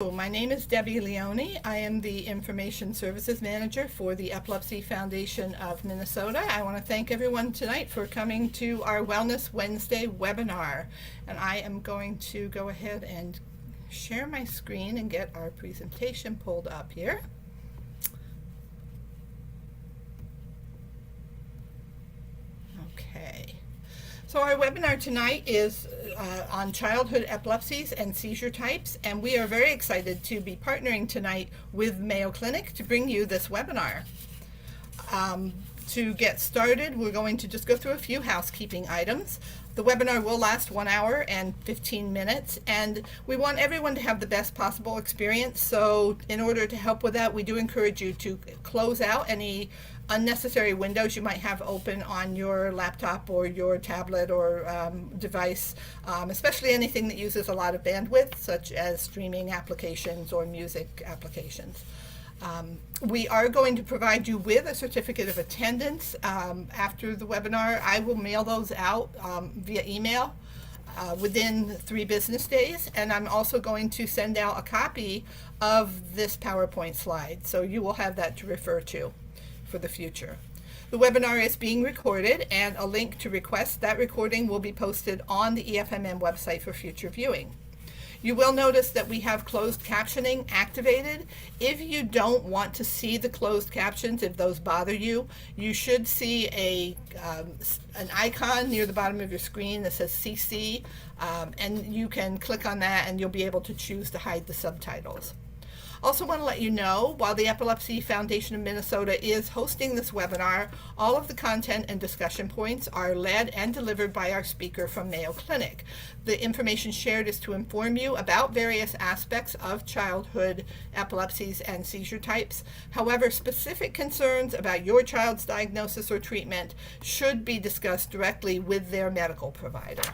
My name is Debbie Leone. I am the Information Services Manager for the Epilepsy Foundation of Minnesota. I want to thank everyone tonight for coming to our Wellness Wednesday webinar. And I am going to go ahead and share my screen and get our presentation pulled up here. Okay. So our webinar tonight is on childhood epilepsies and seizure types, and we are very excited to be partnering tonight with Mayo Clinic to bring you this webinar. To get started, we're going to just go through a few housekeeping items. The webinar will last 1 hour and 15 minutes, and we want everyone to have the best possible experience. So in order to help with that, we do encourage you to close out any unnecessary windows you might have open on your laptop or your tablet or device, especially anything that uses a lot of bandwidth, such as streaming applications or music applications. We are going to provide you with a certificate of attendance after the webinar. I will mail those out via email within 3 business days, and I'm also going to send out a copy of this PowerPoint slide, so you will have that to refer to for the future. The webinar is being recorded, and a link to request that recording will be posted on the EFMM website for future viewing. You will notice that we have closed captioning activated. If you don't want to see the closed captions, if those bother you, you should see an icon near the bottom of your screen that says CC, and you can click on that and you'll be able to choose to hide the subtitles. Also want to let you know, while the Epilepsy Foundation of Minnesota is hosting this webinar, all of the content and discussion points are led and delivered by our speaker from Mayo Clinic. The information shared is to inform you about various aspects of childhood epilepsies and seizure types. However, specific concerns about your child's diagnosis or treatment should be discussed directly with their medical provider.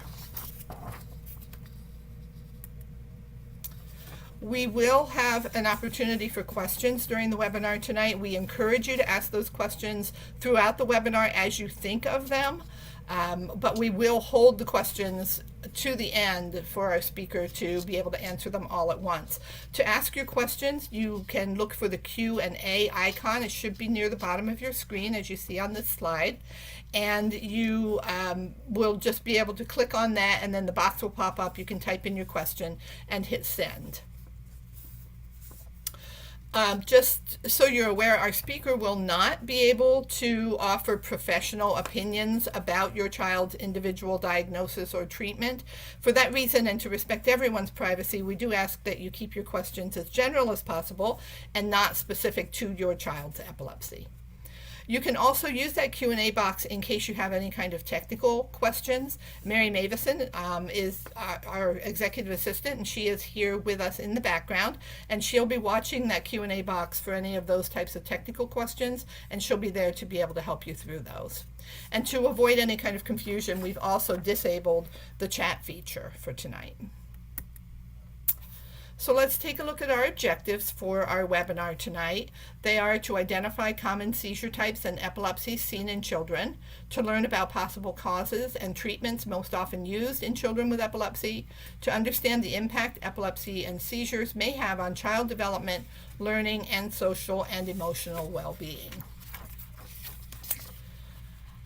We will have an opportunity for questions during the webinar tonight. We encourage you to ask those questions throughout the webinar as you think of them, but we will hold the questions to the end for our speaker to be able to answer them all at once. To ask your questions, you can look for the Q&A icon. It should be near the bottom of your screen, as you see on this slide, and you will just be able to click on that, and then the box will pop up. You can type in your question and hit send. Just so you're aware, our speaker will not be able to offer professional opinions about your child's individual diagnosis or treatment. For that reason, and to respect everyone's privacy, we do ask that you keep your questions as general as possible and not specific to your child's epilepsy. You can also use that Q&A box in case you have any kind of technical questions. Mary Mavison is our executive assistant, and she is here with us in the background, and she'll be watching that Q&A box for any of those types of technical questions, and she'll be there to be able to help you through those. And to avoid any kind of confusion, we've also disabled the chat feature for tonight. So let's take a look at our objectives for our webinar tonight. They are to identify common seizure types and epilepsies seen in children, to learn about possible causes and treatments most often used in children with epilepsy, to understand the impact epilepsy and seizures may have on child development, learning, and social and emotional well-being.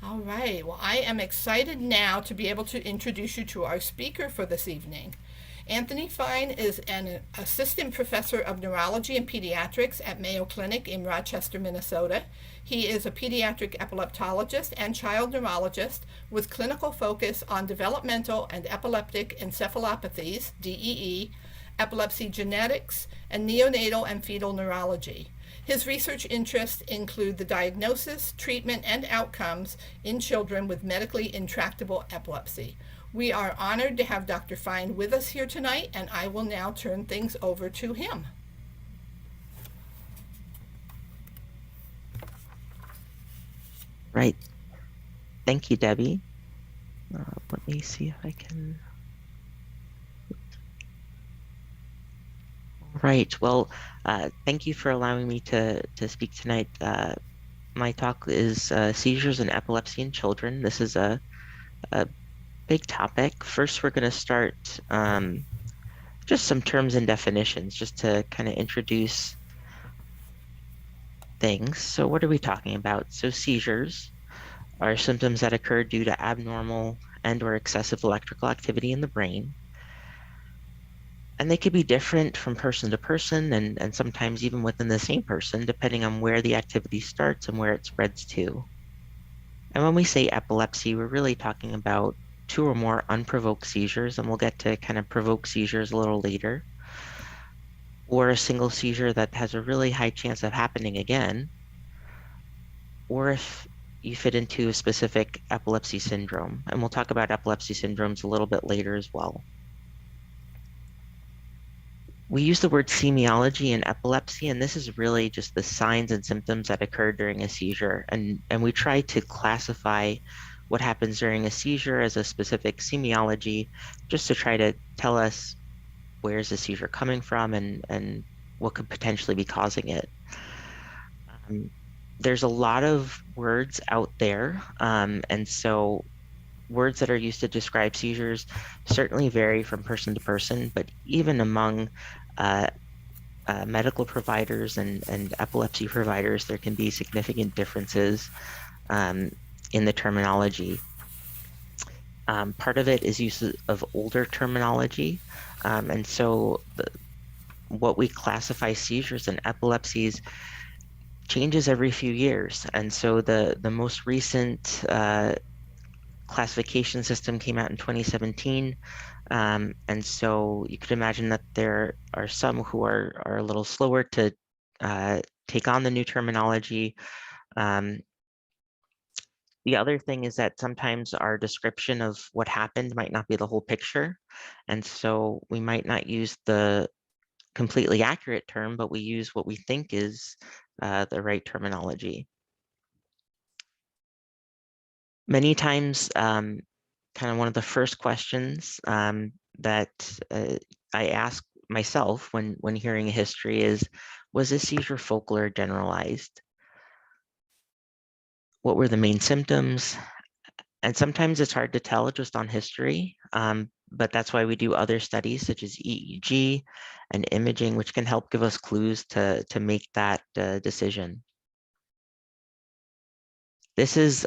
All right, well, I am excited now to be able to introduce you to our speaker for this evening. Anthony Fine is an assistant professor of neurology and pediatrics at Mayo Clinic in Rochester, Minnesota. He is a pediatric epileptologist and child neurologist with clinical focus on developmental and epileptic encephalopathies, DEE, epilepsy genetics, and neonatal and fetal neurology. His research interests include the diagnosis, treatment, and outcomes in children with medically intractable epilepsy. We are honored to have Dr. Fine with us here tonight, and I will now turn things over to him. Right. Thank you, Debbie. Let me see if I can. Right. Well, thank you for allowing me to speak tonight. My talk is seizures and epilepsy in children. This is a big topic. First, we're going to start just some terms and definitions, just to kind of introduce things. So what are we talking about? So seizures are symptoms that occur due to abnormal and or excessive electrical activity in the brain. And they could be different from person to person and sometimes even within the same person, depending on where the activity starts and where it spreads to. And when we say epilepsy, we're really talking about two or more unprovoked seizures, and we'll get to kind of provoked seizures a little later, or a single seizure that has a really high chance of happening again, or if you fit into a specific epilepsy syndrome. And we'll talk about epilepsy syndromes a little bit later as well. We use the word semiology in epilepsy, and this is really just the signs and symptoms that occur during a seizure. And we try to classify what happens during a seizure as a specific semiology, just to try to tell us where's the seizure coming from and what could potentially be causing it. There's a lot of words out there, and so words that are used to describe seizures certainly vary from person to person, but even among uh, medical providers and epilepsy providers, there can be significant differences um, in the terminology. Part of it is use of older terminology. And so what we classify seizures and epilepsies changes every few years. And so the most recent classification system came out in 2017. And so you could imagine that there are some who are a little slower to take on the new terminology. Um, the other thing is that sometimes our description of what happened might not be the whole picture. And so we might not use the completely accurate term, but we use what we think is the right terminology. Many times, kind of one of the first questions that I ask myself when hearing a history is, was this seizure focal or generalized? What were the main symptoms? And sometimes it's hard to tell just on history, but that's why we do other studies such as EEG and imaging, which can help give us clues to make that decision. This is,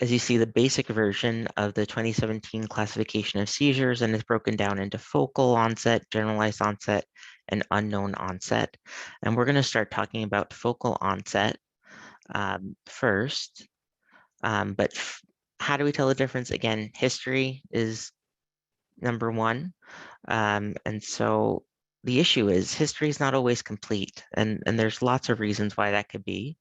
as you see, the basic version of the 2017 classification of seizures, and it's broken down into focal onset, generalized onset, and unknown onset. And we're going to start talking about focal onset first. But how do we tell the difference? Again, history is number one. And so the issue is history is not always complete, and there's lots of reasons why that could be.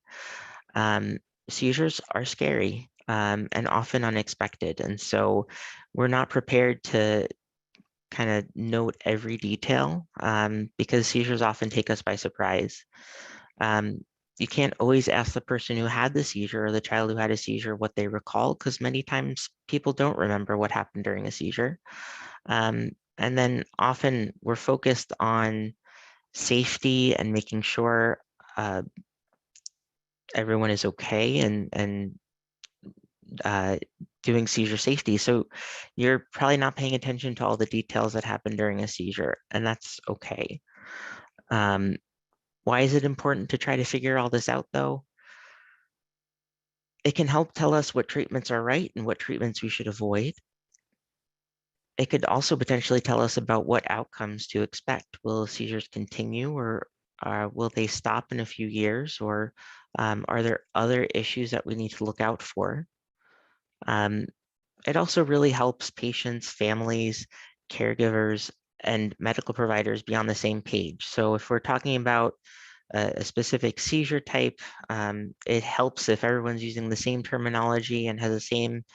Seizures are scary and often unexpected. And so we're not prepared to kind of note every detail because seizures often take us by surprise. You can't always ask the person who had the seizure or the child who had a seizure what they recall, because many times people don't remember what happened during a seizure. And then often we're focused on safety and making sure everyone is okay and doing seizure safety. So you're probably not paying attention to all the details that happen during a seizure, and that's okay. Why is it important to try to figure all this out, though? It can help tell us what treatments are right and what treatments we should avoid. It could also potentially tell us about what outcomes to expect. Will seizures continue, or will they stop in a few years, or are there other issues that we need to look out for? It also really helps patients, families, caregivers, and medical providers be on the same page. So if we're talking about a specific seizure type, it helps if everyone's using the same terminology and has the same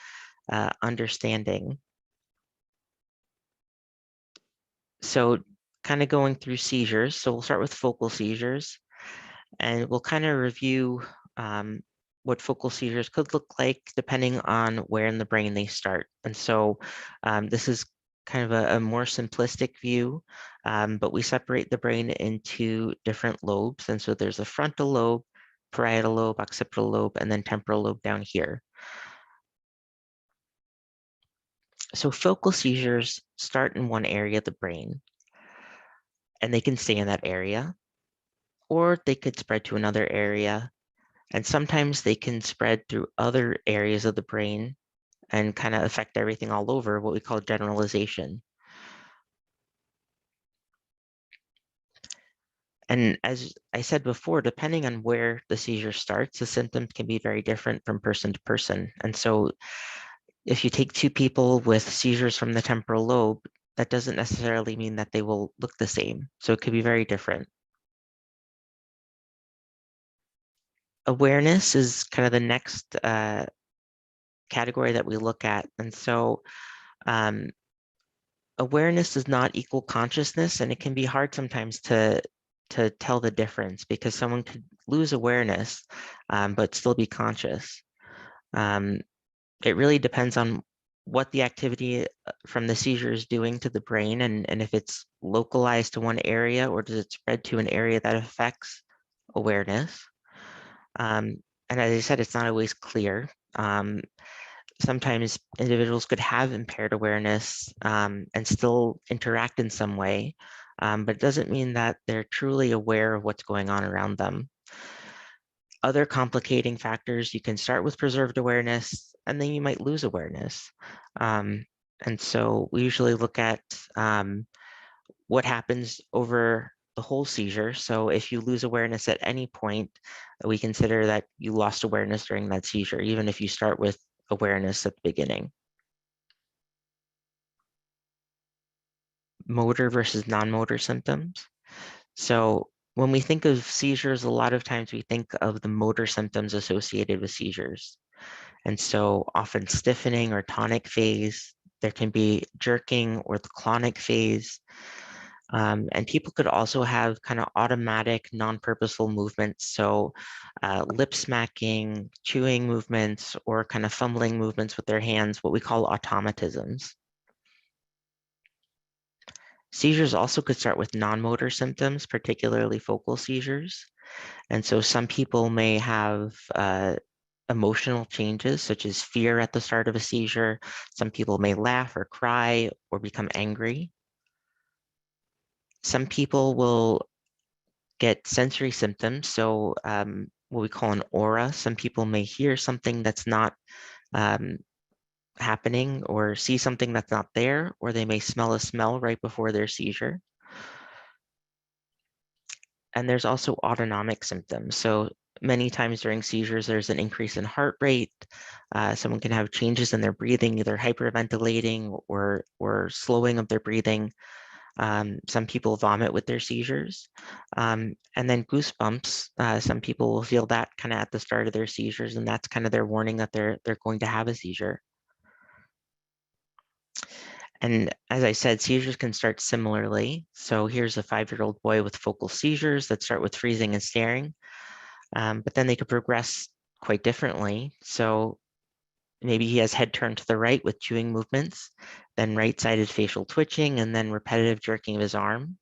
understanding. So kind of going through seizures. So we'll start with focal seizures, and we'll kind of review what focal seizures could look like depending on where in the brain they start. And so this is kind of a more simplistic view, but we separate the brain into different lobes. And so there's a frontal lobe, parietal lobe, occipital lobe, and then temporal lobe down here. So focal seizures start in one area of the brain. and they can stay in that area, or they could spread to another area. And sometimes they can spread through other areas of the brain and kind of affect everything all over, what we call generalization. And as I said before, depending on where the seizure starts, the symptoms can be very different from person to person. And so if you take two people with seizures from the temporal lobe, that doesn't necessarily mean that they will look the same. So it could be very different. Awareness is kind of the next category that we look at. And so um, awareness does not equal consciousness, and it can be hard sometimes to tell the difference because someone could lose awareness but still be conscious. It really depends on what the activity from the seizure is doing to the brain, and if it's localized to one area or does it spread to an area that affects awareness. And as I said, it's not always clear. Sometimes individuals could have impaired awareness and still interact in some way, but it doesn't mean that they're truly aware of what's going on around them. Other complicating factors, you can start with preserved awareness, and then you might lose awareness. And so we usually look at what happens over the whole seizure. So if you lose awareness at any point, we consider that you lost awareness during that seizure, even if you start with awareness at the beginning. Motor versus non-motor symptoms. So when we think of seizures, a lot of times we think of the motor symptoms associated with seizures. And so often stiffening or tonic phase, there can be jerking or the clonic phase. And people could also have kind of automatic non-purposeful movements. So lip smacking, chewing movements, or kind of fumbling movements with their hands, what we call automatisms. Seizures also could start with non-motor symptoms, particularly focal seizures. And so some people may have emotional changes, such as fear at the start of a seizure. Some people may laugh or cry or become angry. Some people will get sensory symptoms, so what we call an aura. Some people may hear something that's not um, happening or see something that's not there, or they may smell a smell right before their seizure. And there's also autonomic symptoms. So many times during seizures, there's an increase in heart rate. Someone can have changes in their breathing, either hyperventilating or slowing of their breathing. Some people vomit with their seizures. And then goosebumps. Some people will feel that kind of at the start of their seizures, and that's kind of their warning that they're going to have a seizure. And as I said, seizures can start similarly. So here's a 5-year-old boy with focal seizures that start with freezing and staring, but then they could progress quite differently. So maybe he has head turned to the right with chewing movements, then right-sided facial twitching, and then repetitive jerking of his arm.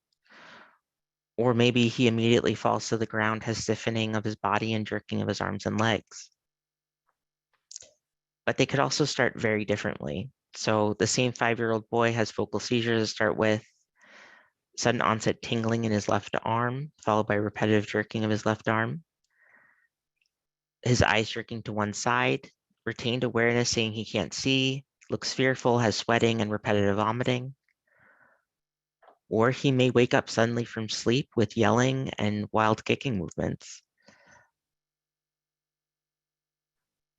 Or maybe he immediately falls to the ground, has stiffening of his body and jerking of his arms and legs. But they could also start very differently. So the same 5-year-old boy has focal seizures that start with sudden onset tingling in his left arm, followed by repetitive jerking of his left arm. His eyes jerking to one side, retained awareness saying he can't see, looks fearful, has sweating and repetitive vomiting. Or he may wake up suddenly from sleep with yelling and wild kicking movements.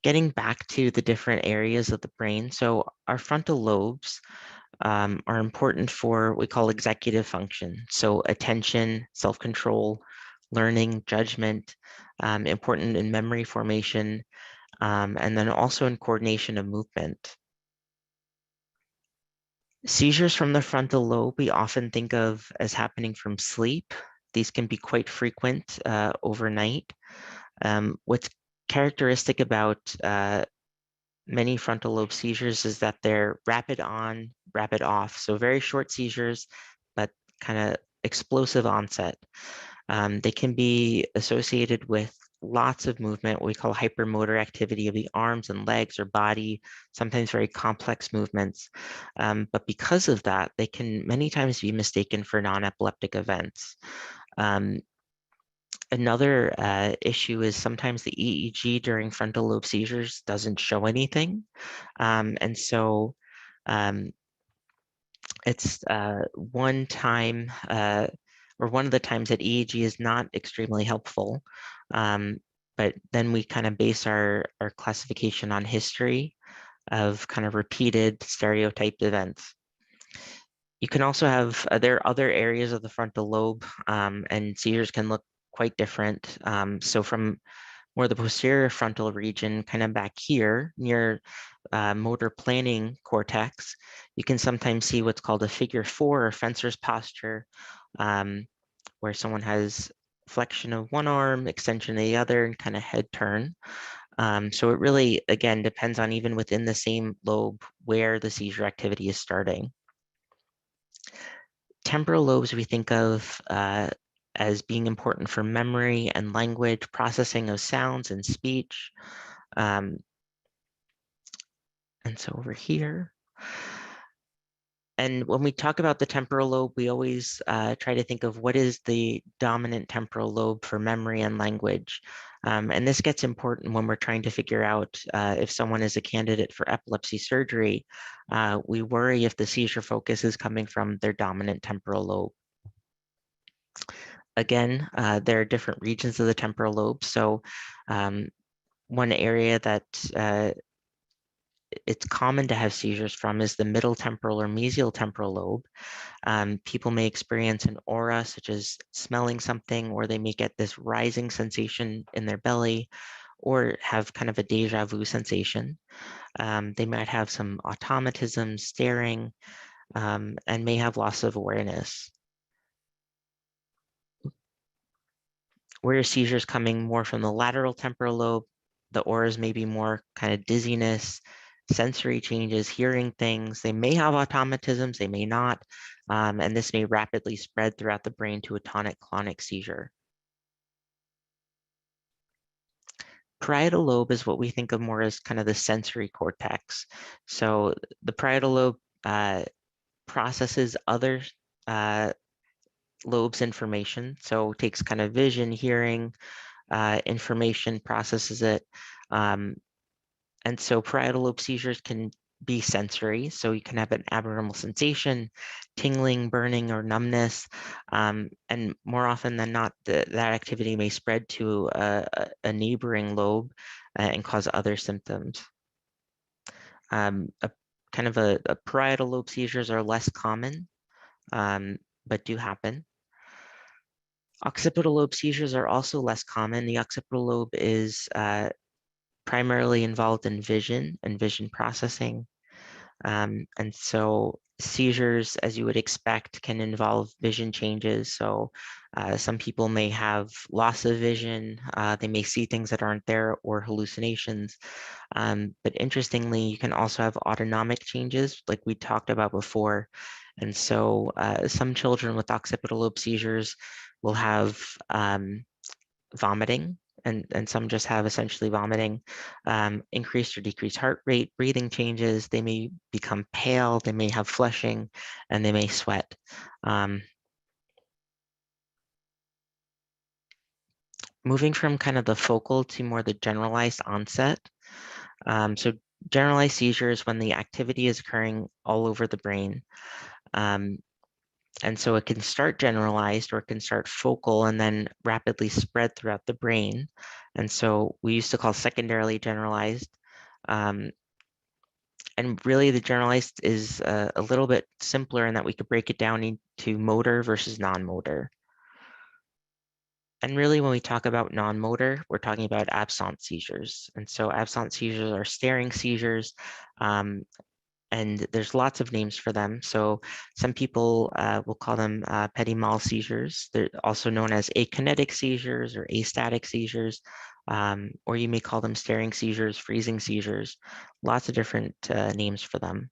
Getting back to the different areas of the brain. So our frontal lobes are important for what we call executive function. So attention, self-control, learning, judgment, important in memory formation, and then also in coordination of movement. Seizures from the frontal lobe, we often think of as happening from sleep. These can be quite frequent overnight. What's characteristic about many frontal lobe seizures is that they're rapid on, rapid off. So very short seizures, but kind of explosive onset. They can be associated with lots of movement, what we call hypermotor activity of the arms and legs or body, sometimes very complex movements. But because of that, they can many times be mistaken for non-epileptic events. Another issue is sometimes the EEG during frontal lobe seizures doesn't show anything. And so it's one time or one of the times that EEG is not extremely helpful. But then we kind of base our classification on history of kind of repeated stereotyped events. You can also have, there are other areas of the frontal lobe, and seizures can look quite different. So from more the posterior frontal region, kind of back here near motor planning cortex, you can sometimes see what's called a figure 4 or fencer's posture, where someone has flexion of one arm, extension of the other, and kind of head turn. So it really, again, depends on even within the same lobe where the seizure activity is starting. Temporal lobes we think of as being important for memory and language, processing of sounds and speech. And so over here. And when we talk about the temporal lobe, we always try to think of what is the dominant temporal lobe for memory and language. And this gets important when we're trying to figure out if someone is a candidate for epilepsy surgery. We worry if the seizure focus is coming from their dominant temporal lobe. Again, there are different regions of the temporal lobe. So one area that it's common to have seizures from is the middle temporal or mesial temporal lobe. People may experience an aura, such as smelling something, or they may get this rising sensation in their belly, or have kind of a deja vu sensation. They might have some automatism, staring, and may have loss of awareness. Where seizures coming more from the lateral temporal lobe, the auras may be more kind of dizziness, sensory changes, hearing things. They may have automatisms, they may not, and this may rapidly spread throughout the brain to a tonic-clonic seizure. Parietal lobe is what we think of more as kind of the sensory cortex. So the parietal lobe processes other lobes information, so takes kind of vision, hearing, information, processes it. And so parietal lobe seizures can be sensory. So you can have an abnormal sensation, tingling, burning, or numbness. And more often than not, that activity may spread to a neighboring lobe and cause other symptoms. Kind of a parietal lobe seizures are less common, but do happen. Occipital lobe seizures are also less common. The occipital lobe is primarily involved in vision and vision processing. And so seizures, as you would expect, can involve vision changes. So some people may have loss of vision. They may see things that aren't there or hallucinations. But interestingly, you can also have autonomic changes like we talked about before. And so some children with occipital lobe seizures will have vomiting, and some just have essentially vomiting, increased or decreased heart rate, breathing changes. They may become pale, they may have flushing, and they may sweat. Moving from kind of the focal to more the generalized onset. So generalized seizure is when the activity is occurring all over the brain. And so it can start generalized or it can start focal and then rapidly spread throughout the brain. And so we used to call secondarily generalized. And really the generalized is a little bit simpler in that we could break it down into motor versus non-motor. And really when we talk about non-motor, we're talking about absence seizures. And so absence seizures are staring seizures. And there's lots of names for them. So some people will call them petit mal seizures. They're also known as akinetic seizures or astatic seizures, or you may call them staring seizures, freezing seizures, lots of different names for them.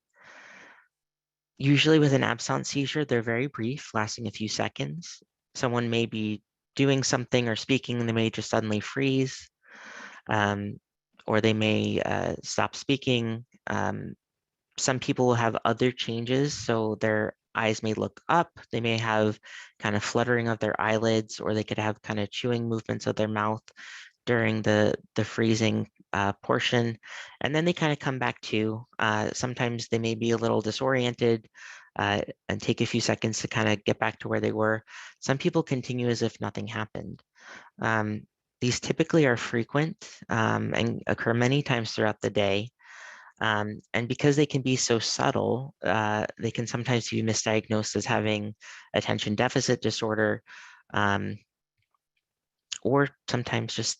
Usually with an absence seizure, they're very brief, lasting a few seconds. Someone may be doing something or speaking, they may just suddenly freeze, or they may stop speaking. Some people will have other changes, so their eyes may look up, they may have kind of fluttering of their eyelids, or they could have kind of chewing movements of their mouth during the freezing portion, and then they kind of come back to. Sometimes they may be a little disoriented and take a few seconds to kind of get back to where they were. Some people continue as if nothing happened. Um, these typically are frequent and occur many times throughout the day. And because they can be so subtle, they can sometimes be misdiagnosed as having attention deficit disorder, um, or sometimes just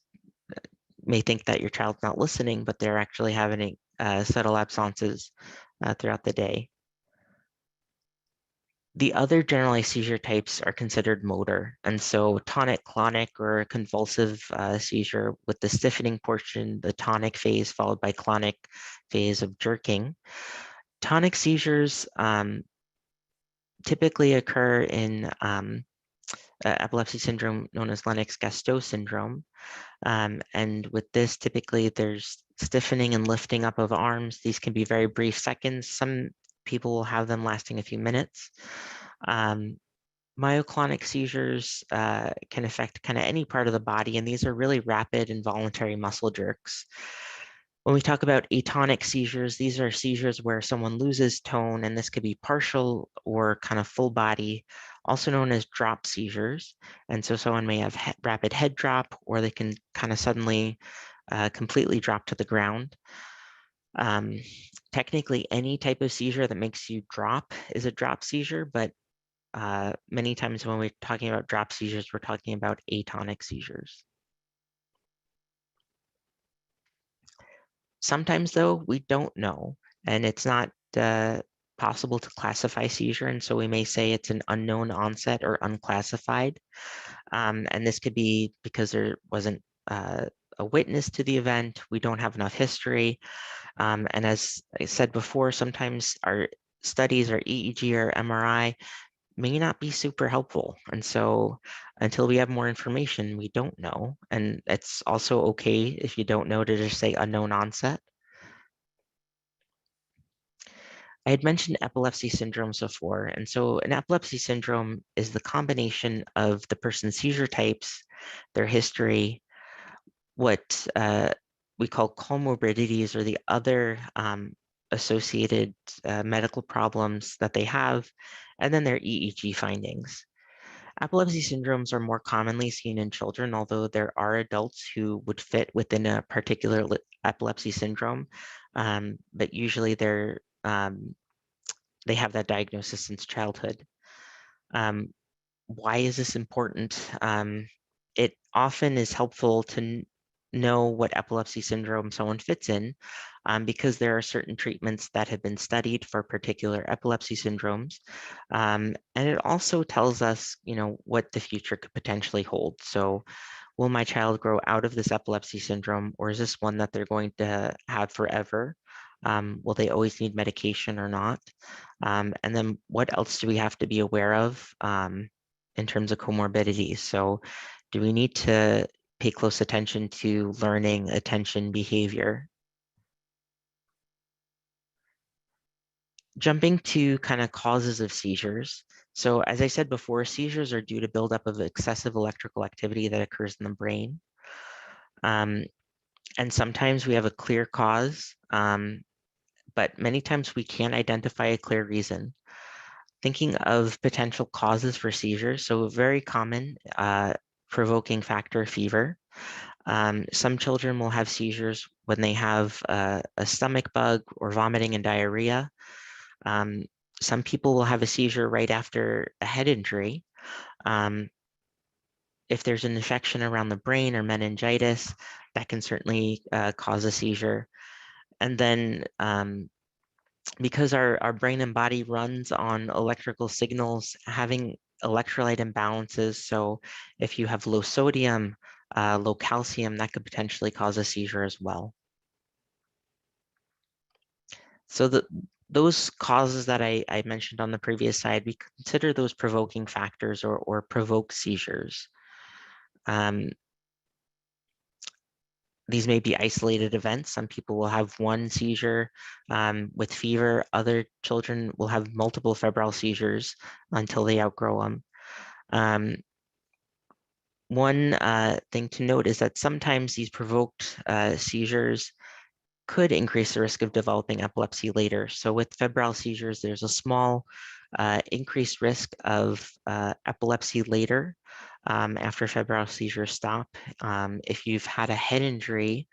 may think that your child's not listening, but they're actually having subtle absences throughout the day. The other generalized seizure types are considered motor. And so tonic-clonic or convulsive seizure with the stiffening portion, the tonic phase followed by clonic phase of jerking. Tonic seizures typically occur in epilepsy syndrome known as Lennox-Gastaut syndrome. And with this, typically there's stiffening and lifting up of arms. These can be very brief seconds. Some people will have them lasting a few minutes. Myoclonic seizures can affect kind of any part of the body, and these are really rapid involuntary muscle jerks. When we talk about atonic seizures, these are seizures where someone loses tone, and this could be partial or kind of full body, also known as drop seizures. And so someone may have rapid head drop, or they can kind of suddenly completely drop to the ground. Technically, any type of seizure that makes you drop is a drop seizure, but many times when we're talking about drop seizures, we're talking about atonic seizures. Sometimes, though, we don't know, and it's not possible to classify seizure, and so we may say it's an unknown onset or unclassified. And this could be because there wasn't a witness to the event, we don't have enough history, and as I said before, sometimes our studies, our EEG or MRI, may not be super helpful. And so until we have more information, we don't know. And it's also okay if you don't know to just say unknown onset. I had mentioned epilepsy syndromes before. And so an epilepsy syndrome is the combination of the person's seizure types, their history, what we call comorbidities or the other associated medical problems that they have, and then their EEG findings. Epilepsy syndromes are more commonly seen in children, although there are adults who would fit within a particular epilepsy syndrome, but usually they have that diagnosis since childhood. Why is this important? It often is helpful to know what epilepsy syndrome someone fits in, because there are certain treatments that have been studied for particular epilepsy syndromes. And it also tells us, what the future could potentially hold. So will my child grow out of this epilepsy syndrome, or is this one that they're going to have forever? Will they always need medication or not? And then what else do we have to be aware of in terms of comorbidities? So do we need to pay close attention to learning, attention, behavior? Jumping to kind of causes of seizures. So as I said before, seizures are due to buildup of excessive electrical activity that occurs in the brain. And sometimes we have a clear cause, but many times we can't identify a clear reason. Thinking of potential causes for seizures, so very common provoking factor, fever. Some children will have seizures when they have a stomach bug or vomiting and diarrhea. Some people will have a seizure right after a head injury. If there's an infection around the brain or meningitis, that can certainly cause a seizure. And then because our brain and body runs on electrical signals, having electrolyte imbalances, so if you have low sodium, low calcium, that could potentially cause a seizure as well. So those causes that I mentioned on the previous slide, we consider those provoking factors or provoke seizures. These may be isolated events. Some people will have one seizure with fever. Other children will have multiple febrile seizures until they outgrow them. One thing to note is that sometimes these provoked seizures could increase the risk of developing epilepsy later. So with febrile seizures, there's a small increased risk of epilepsy later after febrile seizures stop. If you've had a head injury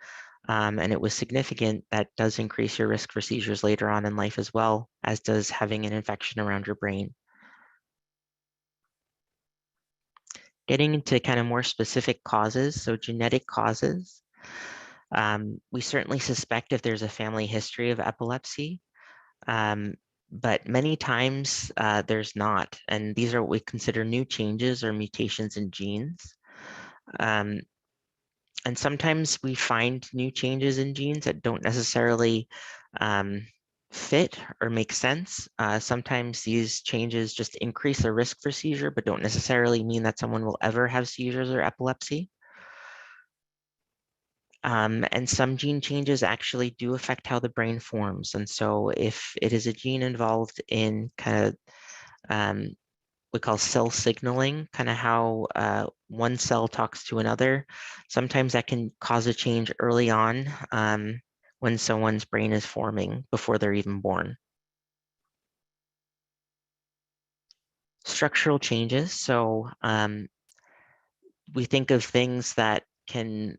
and it was significant, that does increase your risk for seizures later on in life as well, as does having an infection around your brain. Getting into kind of more specific causes, so genetic causes. We certainly suspect if there's a family history of epilepsy, but many times there's not. And these are what we consider new changes or mutations in genes. And sometimes we find new changes in genes that don't necessarily fit or make sense. Sometimes these changes just increase the risk for seizure, but don't necessarily mean that someone will ever have seizures or epilepsy. And some gene changes actually do affect how the brain forms. And so if it is a gene involved in kind of we call cell signaling, kind of how one cell talks to another, sometimes that can cause a change early on when someone's brain is forming before they're even born. Structural changes. So we think of things that can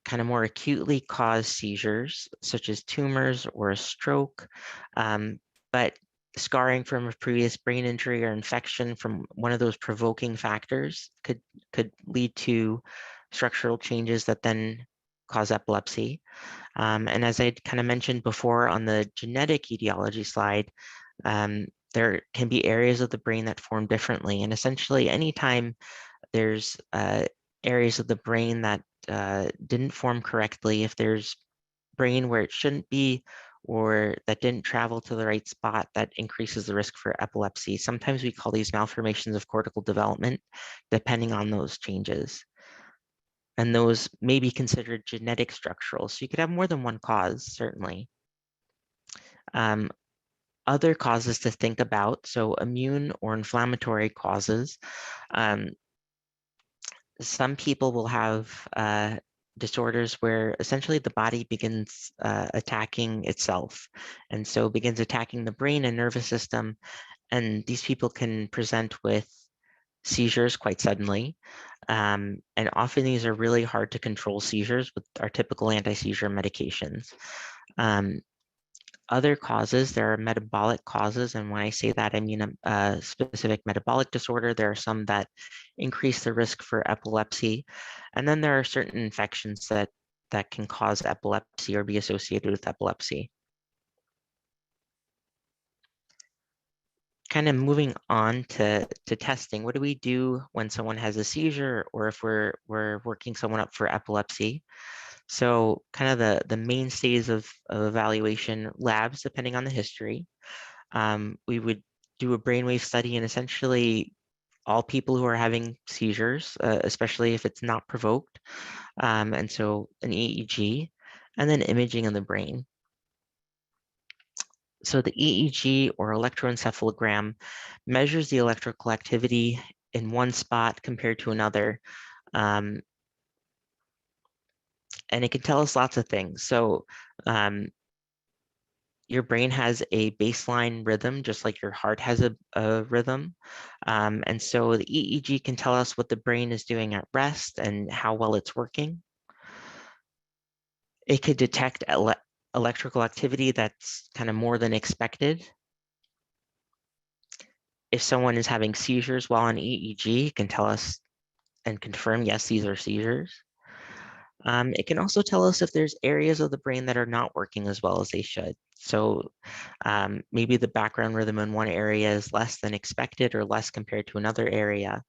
kind of more acutely cause seizures, such as tumors or a stroke, but scarring from a previous brain injury or infection from one of those provoking factors could lead to structural changes that then cause epilepsy. And as I kind of mentioned before on the genetic etiology slide, there can be areas of the brain that form differently. And essentially, anytime there's areas of the brain that didn't form correctly, if there's brain where it shouldn't be, or that didn't travel to the right spot, that increases the risk for epilepsy. Sometimes we call these malformations of cortical development, depending on those changes. And those may be considered genetic structural. So you could have more than one cause, certainly. Other causes to think about, so immune or inflammatory causes. Some people will have disorders where essentially the body begins attacking itself, and so begins attacking the brain and nervous system. And these people can present with seizures quite suddenly. And often these are really hard to control seizures with our typical anti-seizure medications. Other causes, there are metabolic causes, and when I say that, I mean a specific metabolic disorder. There are some that increase the risk for epilepsy, and then there are certain infections that can cause epilepsy or be associated with epilepsy. Kind of moving on to testing. What do we do when someone has a seizure, or if we're working someone up for epilepsy? So kind of the mainstays of evaluation, labs, depending on the history. We would do a brainwave study, and essentially all people who are having seizures, especially if it's not provoked, and so an EEG, and then imaging of the brain. So the EEG, or electroencephalogram, measures the electrical activity in one spot compared to another. And it can tell us lots of things. So your brain has a baseline rhythm, just like your heart has a rhythm. And so the EEG can tell us what the brain is doing at rest and how well it's working. It could detect electrical activity that's kind of more than expected. If someone is having seizures while on EEG, it can tell us and confirm, yes, these are seizures. It can also tell us if there's areas of the brain that are not working as well as they should. So maybe the background rhythm in one area is less than expected or less compared to another area.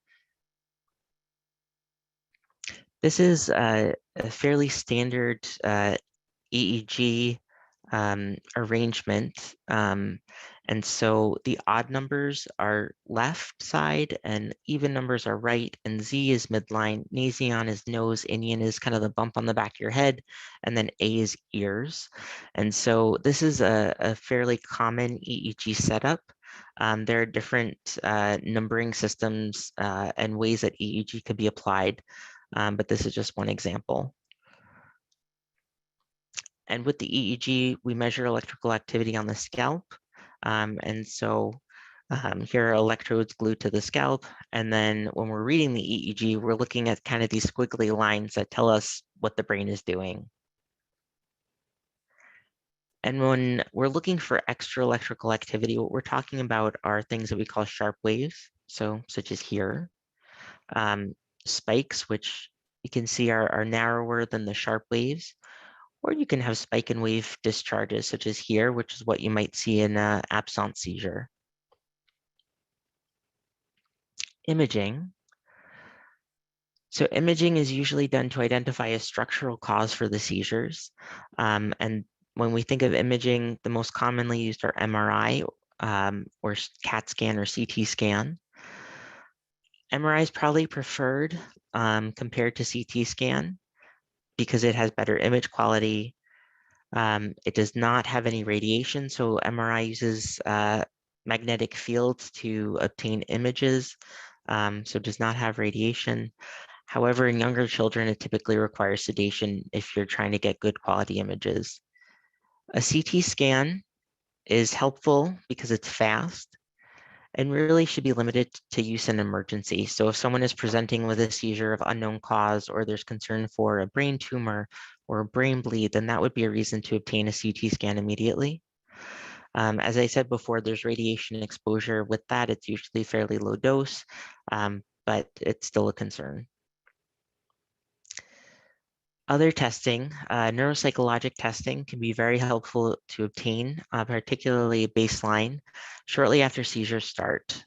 This is a fairly standard EEG arrangement. And so the odd numbers are left side and even numbers are right, and Z is midline, Nasion is nose, Inion is kind of the bump on the back of your head, and then A is ears. And so this is a fairly common EEG setup. There are different numbering systems and ways that EEG could be applied, but this is just one example. And with the EEG, we measure electrical activity on the scalp. And so here are electrodes glued to the scalp. And then when we're reading the EEG, we're looking at kind of these squiggly lines that tell us what the brain is doing. And when we're looking for extra electrical activity, what we're talking about are things that we call sharp waves. So such as here, spikes, which you can see are narrower than the sharp waves. Or you can have spike and wave discharges, such as here, which is what you might see in an absence seizure. Imaging. So imaging is usually done to identify a structural cause for the seizures. And when we think of imaging, the most commonly used are MRI or CAT scan or CT scan. MRI is probably preferred compared to CT scan because it has better image quality. It does not have any radiation, so MRI uses magnetic fields to obtain images, so does not have radiation. However, in younger children, it typically requires sedation if you're trying to get good quality images. A CT scan is helpful because it's fast and really should be limited to use in emergency. So if someone is presenting with a seizure of unknown cause, or there's concern for a brain tumor or a brain bleed, then that would be a reason to obtain a CT scan immediately. As I said before, there's radiation exposure. With that, it's usually fairly low dose, but it's still a concern. Other testing, neuropsychologic testing can be very helpful to obtain, particularly baseline, shortly after seizures start.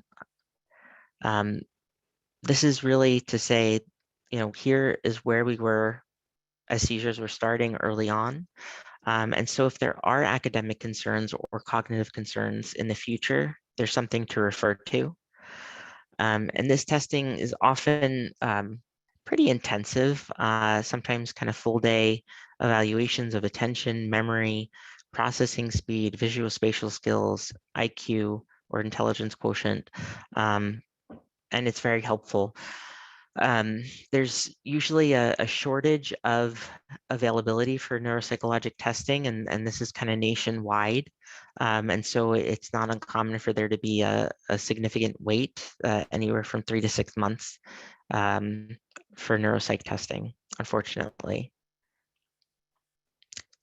This is really to say, here is where we were as seizures were starting early on. And so if there are academic concerns or cognitive concerns in the future, there's something to refer to. And this testing is often pretty intensive, sometimes kind of full day evaluations of attention, memory, processing speed, visual spatial skills, IQ, or intelligence quotient. And it's very helpful. There's usually a shortage of availability for neuropsychologic testing, and this is kind of nationwide. And so it's not uncommon for there to be a significant wait, anywhere from 3 to 6 months for neuropsych testing, unfortunately.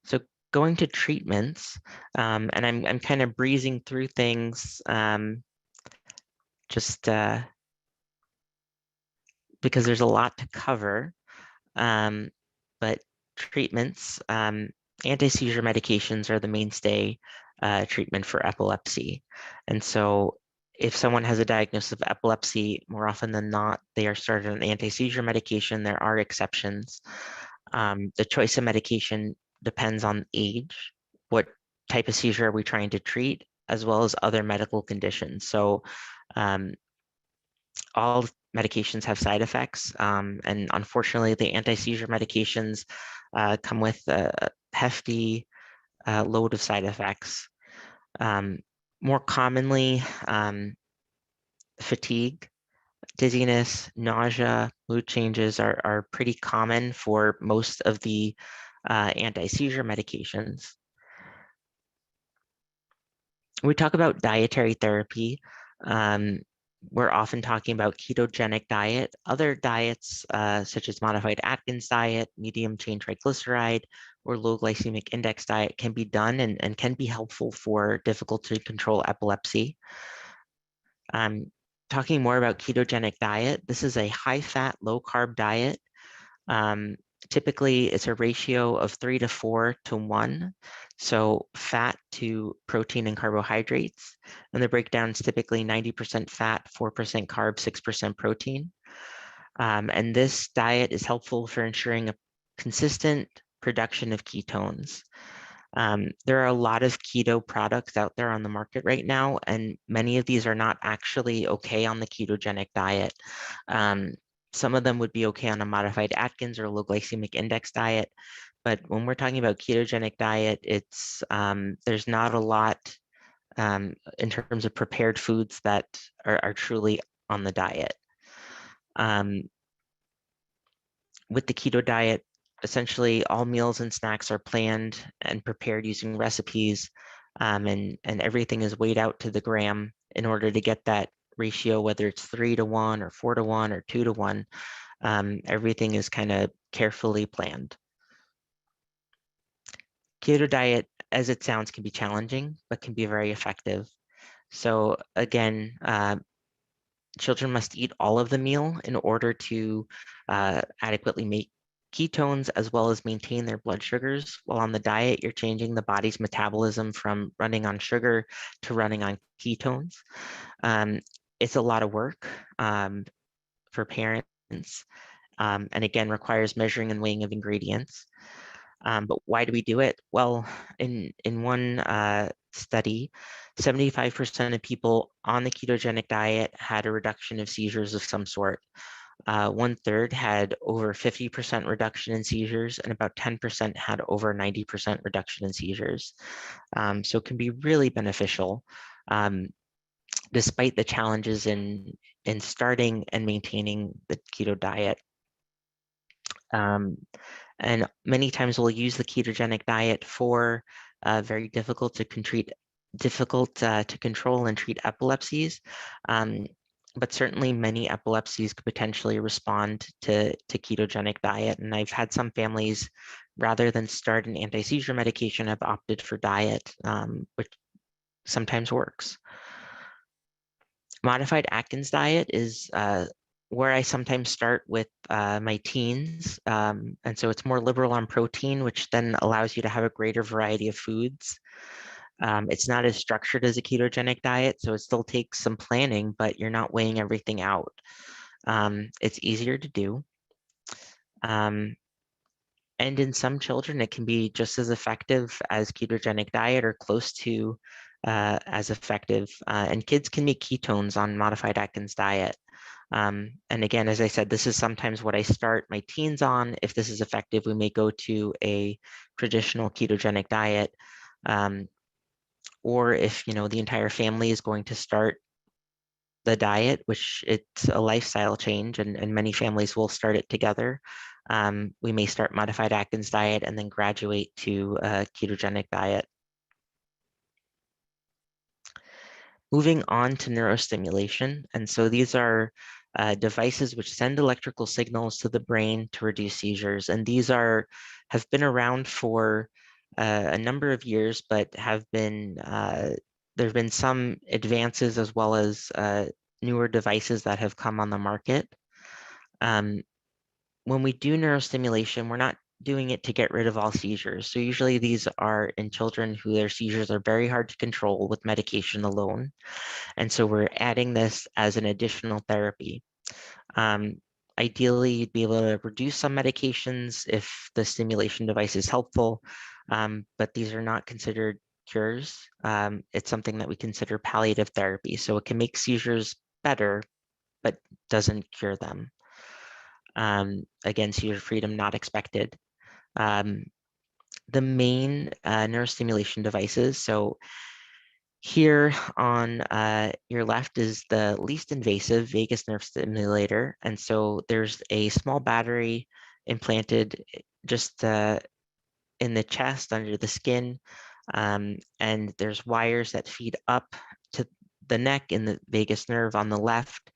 So going to treatments, and I'm kind of breezing through things just because there's a lot to cover. But treatments, anti-seizure medications are the mainstay treatment for epilepsy. And so if someone has a diagnosis of epilepsy, more often than not, they are started on anti-seizure medication. There are exceptions. The choice of medication depends on age, what type of seizure are we trying to treat, as well as other medical conditions. So all medications have side effects, and unfortunately, the anti-seizure medications come with a hefty load of side effects. More commonly, fatigue, dizziness, nausea, mood changes are pretty common for most of the anti-seizure medications. When we talk about dietary therapy, we're often talking about ketogenic diet. Other diets, such as modified Atkins diet, medium chain triglyceride, or low glycemic index diet can be done and can be helpful for difficult to control epilepsy. Talking more about ketogenic diet, this is a high-fat, low-carb diet. Typically, it's a ratio of 3 to 4 to 1. So fat to protein and carbohydrates. And the breakdown is typically 90% fat, 4% carb, 6% protein. And this diet is helpful for ensuring a consistent production of ketones. There are a lot of keto products out there on the market right now, and many of these are not actually okay on the ketogenic diet. Um, some of them would be okay on a modified Atkins or low glycemic index diet, but when we're talking about ketogenic diet, it's there's not a lot in terms of prepared foods that are truly on the diet. With the keto diet, essentially all meals and snacks are planned and prepared using recipes, and everything is weighed out to the gram in order to get that ratio, whether it's 3-to-1 or 4-to-1 or 2-to-1. Everything is kind of carefully planned. Keto diet, as it sounds, can be challenging, but can be very effective. So again, children must eat all of the meal in order to adequately make ketones as well as maintain their blood sugars. While on the diet, you're changing the body's metabolism from running on sugar to running on ketones. It's a lot of work for parents, and again, requires measuring and weighing of ingredients. But why do we do it? Well, in one study, 75% of people on the ketogenic diet had a reduction of seizures of some sort. 1/3 had over 50% reduction in seizures, and about 10% had over 90% reduction in seizures. So it can be really beneficial, despite the challenges in starting and maintaining the keto diet. And many times we'll use the ketogenic diet for very difficult to control and treat epilepsies. But certainly many epilepsies could potentially respond to ketogenic diet. And I've had some families, rather than start an anti-seizure medication, have opted for diet, which sometimes works. Modified Atkins diet is where I sometimes start with my teens. And so it's more liberal on protein, which then allows you to have a greater variety of foods. It's not as structured as a ketogenic diet, so it still takes some planning, but you're not weighing everything out. It's easier to do. And in some children, it can be just as effective as ketogenic diet or close to as effective. And kids can make ketones on modified Atkins diet. And again, as I said, this is sometimes what I start my teens on. If this is effective, we may go to a traditional ketogenic diet. Or if, the entire family is going to start the diet, which it's a lifestyle change, and many families will start it together. We may start modified Atkins diet and then graduate to a ketogenic diet. Moving on to neurostimulation. And so these are devices which send electrical signals to the brain to reduce seizures. And these have been around for a number of years, but there have been some advances as well as newer devices that have come on the market. When we do neurostimulation, we're not doing it to get rid of all seizures. So usually these are in children who their seizures are very hard to control with medication alone. And so we're adding this as an additional therapy. Ideally, you'd be able to reduce some medications if the stimulation device is helpful, but these are not considered cures. It's something that we consider palliative therapy. So it can make seizures better, but doesn't cure them. Again, seizure freedom not expected. The main neurostimulation devices, so here on your left is the least invasive vagus nerve stimulator. And so there's a small battery implanted just in the chest under the skin. And there's wires that feed up to the neck in the vagus nerve on the left.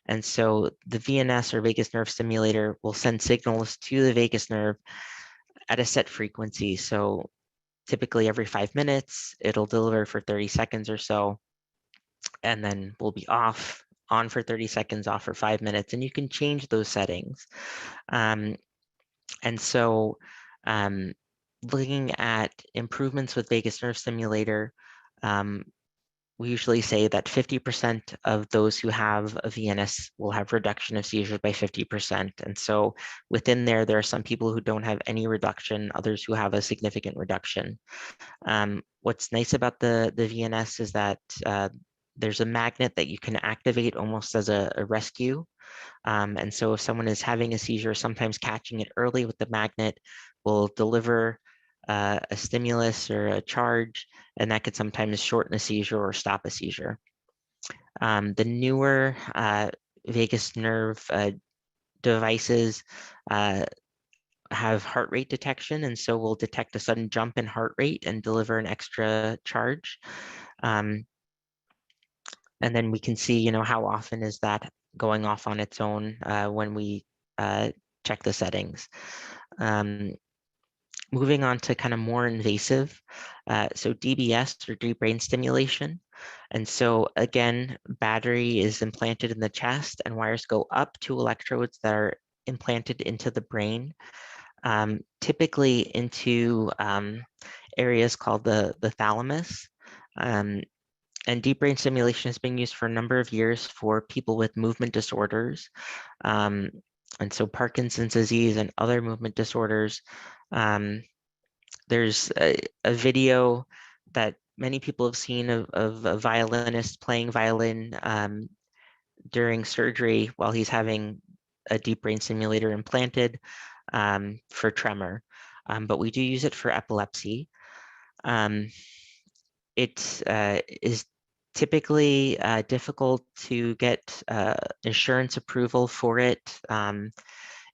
And so the VNS or vagus nerve stimulator will send signals to the vagus nerve at a set frequency. So typically every 5 minutes, it'll deliver for 30 seconds or so, and then we'll be on for 30 seconds, off for 5 minutes, and you can change those settings. And so looking at improvements with vagus nerve stimulator, we usually say that 50% of those who have a VNS will have reduction of seizures by 50%. And so within there, there are some people who don't have any reduction, others who have a significant reduction. What's nice about the VNS is that there's a magnet that you can activate almost as a rescue. And so if someone is having a seizure, sometimes catching it early with the magnet will deliver a stimulus or a charge, and that could sometimes shorten a seizure or stop a seizure. The newer vagus nerve devices have heart rate detection, and so will detect a sudden jump in heart rate and deliver an extra charge. And then we can see, how often is that going off on its own when we check the settings. Moving on to kind of more invasive, so DBS or deep brain stimulation. And so again, battery is implanted in the chest and wires go up to electrodes that are implanted into the brain, typically into areas called the thalamus. And deep brain stimulation has been used for a number of years for people with movement disorders. And so Parkinson's disease and other movement disorders. There's a video that many people have seen of a violinist playing violin during surgery while he's having a deep brain stimulator implanted for tremor. But we do use it for epilepsy. It is typically difficult to get insurance approval for it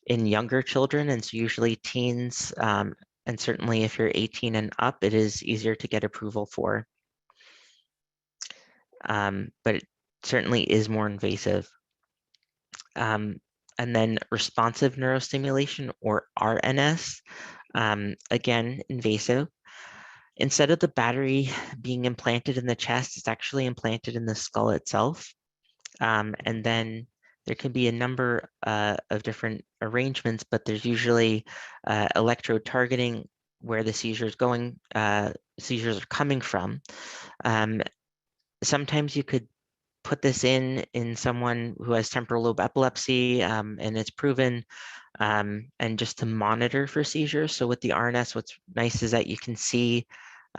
in younger children, and so usually teens, and certainly if you're 18 and up, it is easier to get approval for. But it certainly is more invasive. And then responsive neurostimulation, or RNS, again, invasive. Instead of the battery being implanted in the chest, it's actually implanted in the skull itself. And then there can be a number of different arrangements, but there's usually electrode targeting where the seizures are coming from. Sometimes you could put this in someone who has temporal lobe epilepsy, and it's proven, and just to monitor for seizures. So with the RNS, what's nice is that you can see,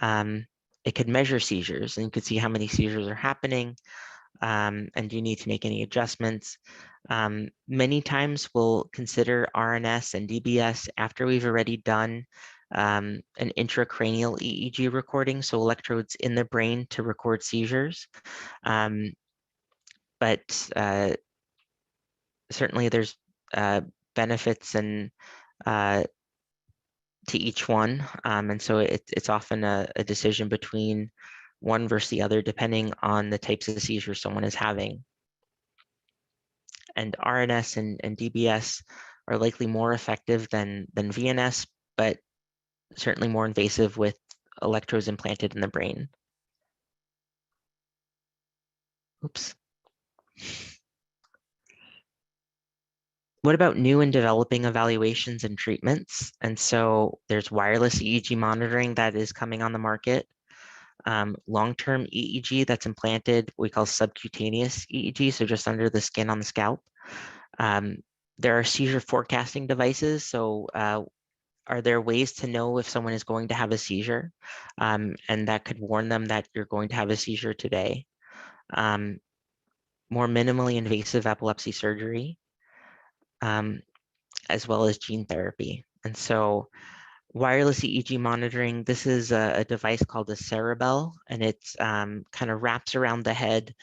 it could measure seizures, and you can see how many seizures are happening, and do you need to make any adjustments. Many times we'll consider RNS and DBS after we've already done an intracranial EEG recording, so electrodes in the brain to record seizures. But certainly there's benefits and to each one, and so it's often a decision between one versus the other, depending on the types of seizures someone is having. And RNS and DBS are likely more effective than VNS, but certainly more invasive with electrodes implanted in the brain. Oops. What about new and developing evaluations and treatments? And so there's wireless EEG monitoring that is coming on the market. Long-term EEG that's implanted, we call subcutaneous EEG, so just under the skin on the scalp. There are seizure forecasting devices. So are there ways to know if someone is going to have a seizure? And that could warn them that you're going to have a seizure today. More minimally invasive epilepsy surgery, as well as gene therapy. And so wireless EEG monitoring, this is a device called a Cerebell, and it's kind of wraps around the head.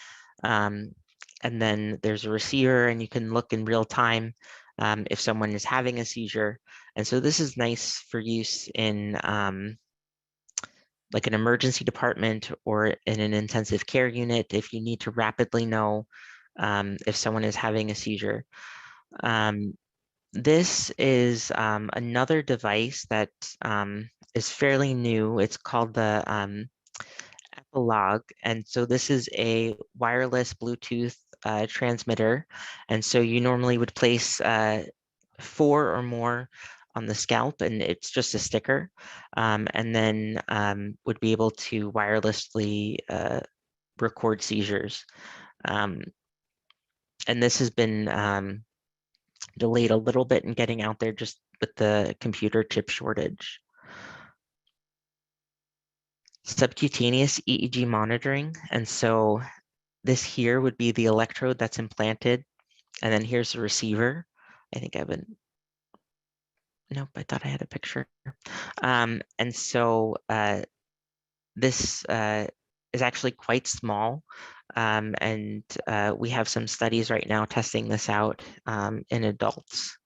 And then there's a receiver, and you can look in real time if someone is having a seizure. And so this is nice for use in like an emergency department or in an intensive care unit if you need to rapidly know if someone is having a seizure. This is another device that is fairly new. It's called the Epilog. And so this is a wireless Bluetooth transmitter. And so you normally would place 4 or more on the scalp, and it's just a sticker, and then would be able to wirelessly record seizures. And this has been delayed a little bit in getting out there just with the computer chip shortage. Subcutaneous EEG monitoring. And so this here would be the electrode that's implanted. And then here's the receiver. I think I haven't, nope, I thought I had a picture. And so this is actually quite small. And we have some studies right now testing this out in adults.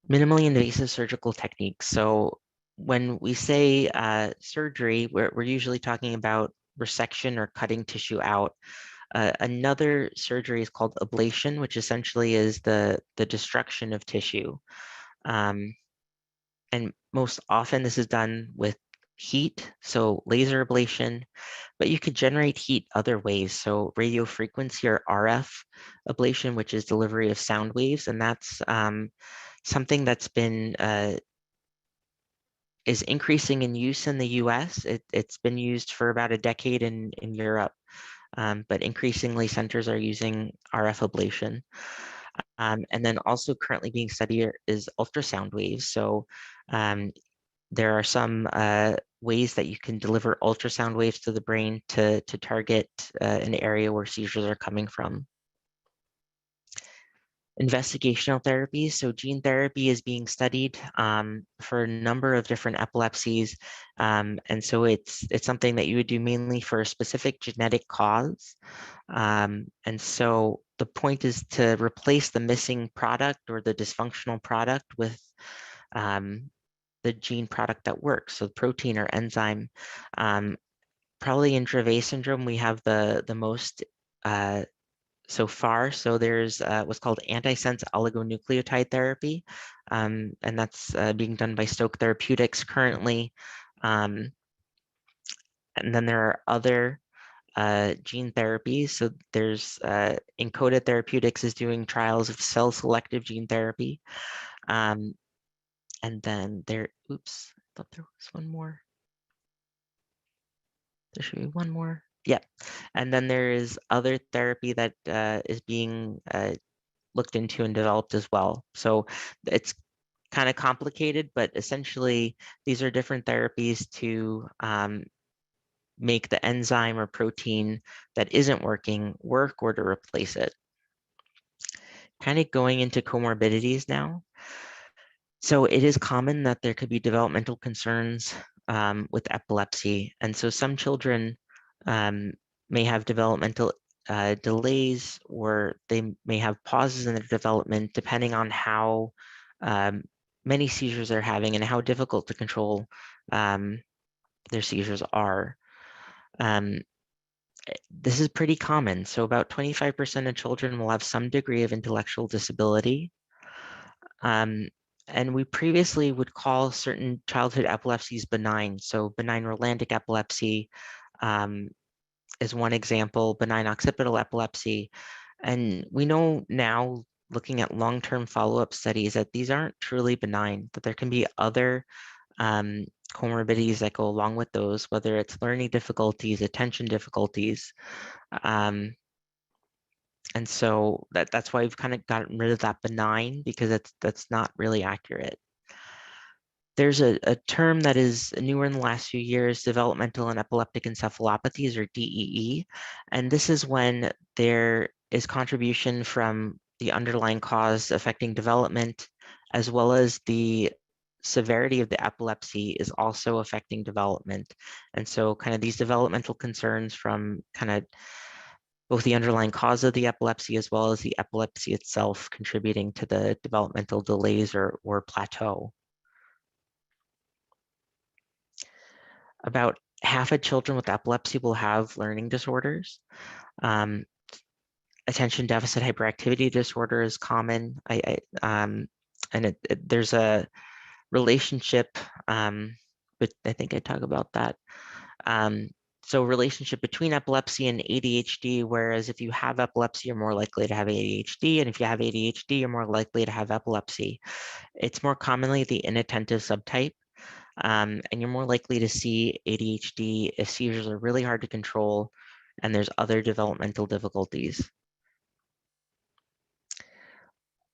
Minimally invasive surgical techniques. So when we say surgery, we're usually talking about resection or cutting tissue out. Another surgery is called ablation, which essentially is the destruction of tissue. And most often this is done with heat, so laser ablation, but you could generate heat other ways. So radio frequency or RF ablation, which is delivery of sound waves, and that's something that's been is increasing in use in the US. It's been used for about a decade in Europe, but increasingly centers are using RF ablation. And then also currently being studied is ultrasound waves. So there are some ways that you can deliver ultrasound waves to the brain to target an area where seizures are coming from. Investigational therapies. So gene therapy is being studied for a number of different epilepsies. And so it's something that you would do mainly for a specific genetic cause. And so the point is to replace the missing product or the dysfunctional product with the gene product that works, so protein or enzyme. Probably in Dravet syndrome, we have the most so far. So there's what's called antisense oligonucleotide therapy, and that's being done by Stoke Therapeutics currently. And then there are other gene therapies. So there's Encoded Therapeutics is doing trials of cell selective gene therapy. And then oops, I thought there was one more. There should be one more. Yeah. And then there is other therapy that is being looked into and developed as well. So it's kind of complicated, but essentially these are different therapies to make the enzyme or protein that isn't working work or to replace it. Kind of going into comorbidities now. So it is common that there could be developmental concerns with epilepsy. And so some children may have developmental delays, or they may have pauses in their development depending on how many seizures they're having and how difficult to control their seizures are. This is pretty common. So about 25% of children will have some degree of intellectual disability. And we previously would call certain childhood epilepsies benign. So benign Rolandic epilepsy is one example, benign occipital epilepsy. And we know now, looking at long-term follow-up studies, that these aren't truly benign, that there can be other comorbidities that go along with those, whether it's learning difficulties, attention difficulties. And so that's why we've kind of gotten rid of that benign, because that's not really accurate. There's a term that is newer in the last few years, developmental and epileptic encephalopathies, or DEE. And this is when there is contribution from the underlying cause affecting development, as well as the severity of the epilepsy is also affecting development. And so kind of these developmental concerns from kind of both the underlying cause of the epilepsy as well as the epilepsy itself contributing to the developmental delays or plateau. About half of children with epilepsy will have learning disorders. Attention deficit hyperactivity disorder is common. There's a relationship, but I think I talk about that. So relationship between epilepsy and ADHD, whereas if you have epilepsy, you're more likely to have ADHD, and if you have ADHD, you're more likely to have epilepsy. It's more commonly the inattentive subtype. And you're more likely to see ADHD if seizures are really hard to control and there's other developmental difficulties.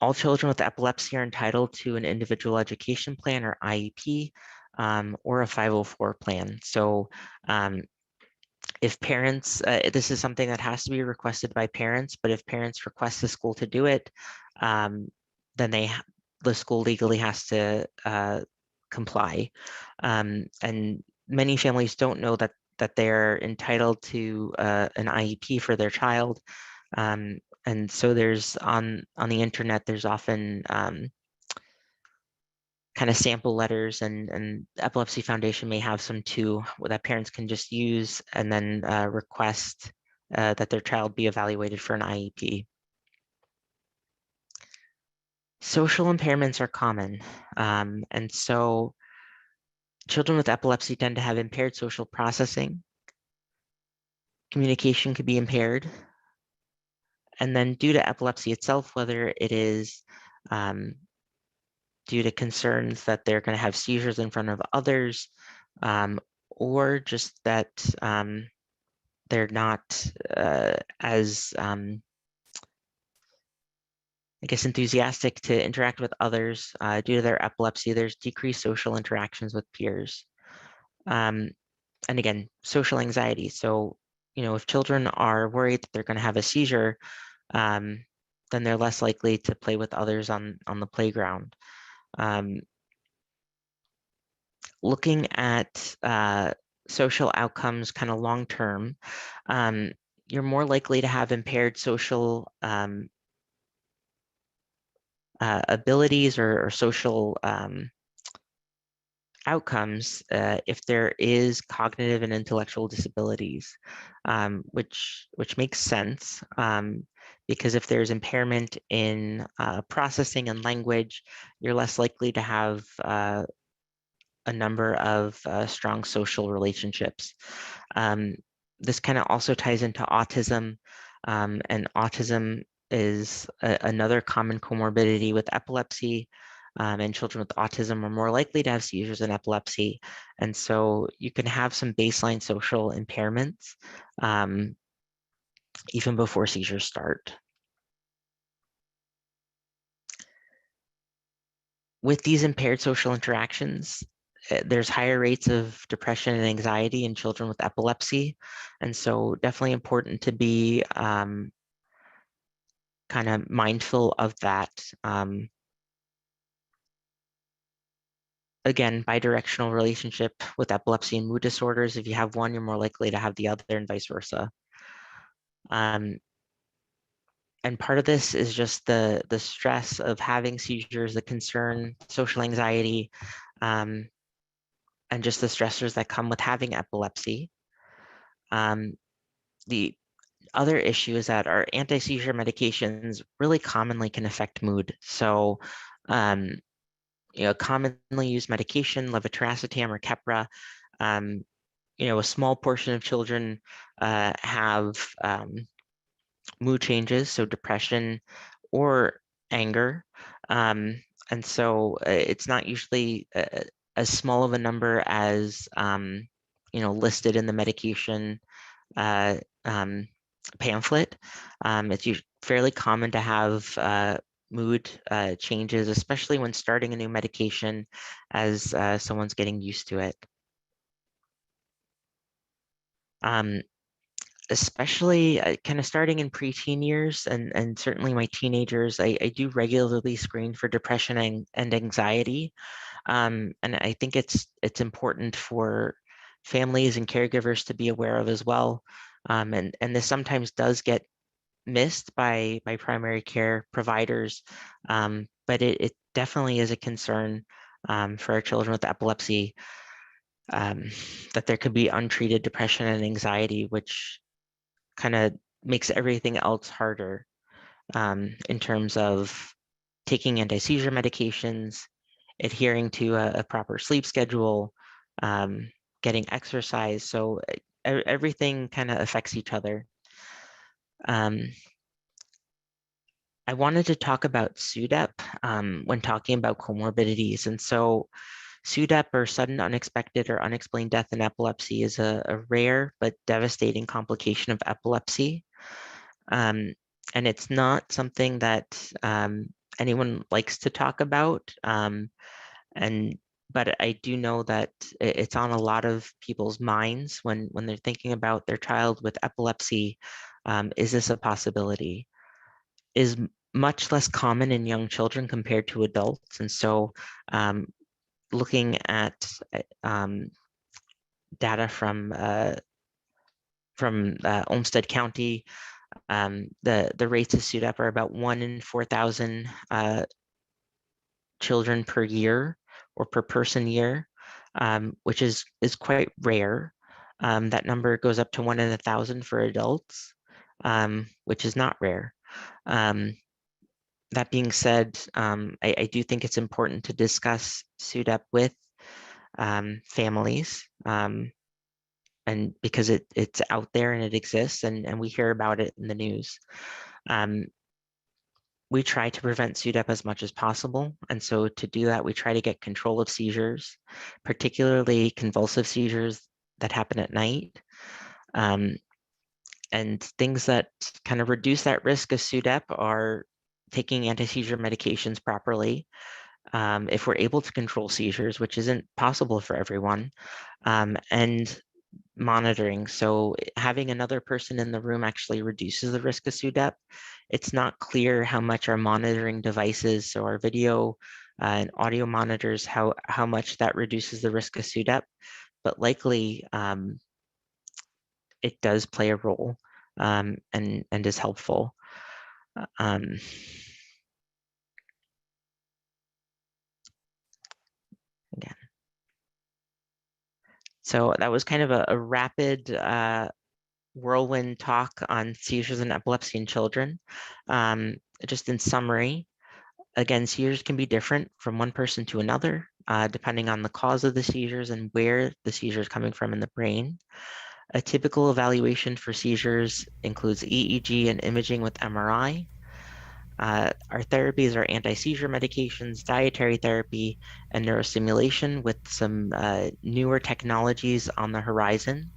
All children with epilepsy are entitled to an individual education plan or IEP or a 504 plan. So if parents, this is something that has to be requested by parents, but if parents request the school to do it, then the school legally has to comply. And many families don't know that they're entitled to an IEP for their child. And so there's on the internet, there's often kind of sample letters, and the Epilepsy Foundation may have some too that parents can just use and then request that their child be evaluated for an IEP. Social impairments are common. And so children with epilepsy tend to have impaired social processing. Communication could be impaired. And then due to epilepsy itself, whether it is due to concerns that they're going to have seizures in front of others, or just that they're not as, I guess, enthusiastic to interact with others due to their epilepsy. There's decreased social interactions with peers. And again, social anxiety. So, if children are worried that they're going to have a seizure, then they're less likely to play with others on the playground. Looking at social outcomes kind of long term, you're more likely to have impaired social abilities or social outcomes if there is cognitive and intellectual disabilities, which makes sense because if there's impairment in processing and language, you're less likely to have a number of strong social relationships. This kind of also ties into autism, and autism is another common comorbidity with epilepsy, and children with autism are more likely to have seizures and epilepsy. And so you can have some baseline social impairments even before seizures start. With these impaired social interactions, there's higher rates of depression and anxiety in children with epilepsy. And so definitely important to be kind of mindful of that. Again, bidirectional relationship with epilepsy and mood disorders. If you have one, you're more likely to have the other and vice versa. And part of this is just the stress of having seizures, the concern, social anxiety, and just the stressors that come with having epilepsy. The other issue is that our anti-seizure medications really commonly can affect mood. So, commonly used medication, levetiracetam or Keppra, a small portion of children have mood changes, so depression or anger. And so it's not usually as small of a number as, listed in the medication pamphlet. It's fairly common to have mood changes, especially when starting a new medication as someone's getting used to it. Especially kind of starting in preteen years and certainly my teenagers, I do regularly screen for depression and anxiety. And I think it's important for families and caregivers to be aware of as well. And this sometimes does get missed by primary care providers, but it definitely is a concern for our children with epilepsy, that there could be untreated depression and anxiety, which kind of makes everything else harder in terms of taking anti-seizure medications, adhering to a proper sleep schedule, getting exercise. So everything kind of affects each other. I wanted to talk about SUDEP when talking about comorbidities. And so SUDEP, or sudden unexpected or unexplained death in epilepsy, is a rare but devastating complication of epilepsy. Um, and it's not something that anyone likes to talk about. And but I do know that it's on a lot of people's minds when they're thinking about their child with epilepsy. Is this a possibility? Is much less common in young children compared to adults. And so um, looking at um, data from Olmsted County, the rates of SUDEP are about 1 in 4,000 children per year or per person year, which is quite rare. That number goes up to 1 in 1,000 for adults, which is not rare. That being said, I do think it's important to discuss SUDEP with families, and because it's out there and it exists, and we hear about it in the news. We try to prevent SUDEP as much as possible. And so to do that, we try to get control of seizures, particularly convulsive seizures that happen at night. And things that kind of reduce that risk of SUDEP are taking anti-seizure medications properly. If we're able to control seizures, which isn't possible for everyone, and monitoring. So having another person in the room actually reduces the risk of SUDEP. It's not clear how much our monitoring devices, so our video and audio monitors, how much that reduces the risk of SUDEP, but likely it does play a role, and is helpful. Um, Again. So that was kind of a rapid whirlwind talk on seizures and epilepsy in children. Just in summary, again, seizures can be different from one person to another, depending on the cause of the seizures and where the seizure is coming from in the brain. A typical evaluation for seizures includes EEG and imaging with MRI. Our therapies are anti-seizure medications, dietary therapy, and neurostimulation, with some newer technologies on the horizon.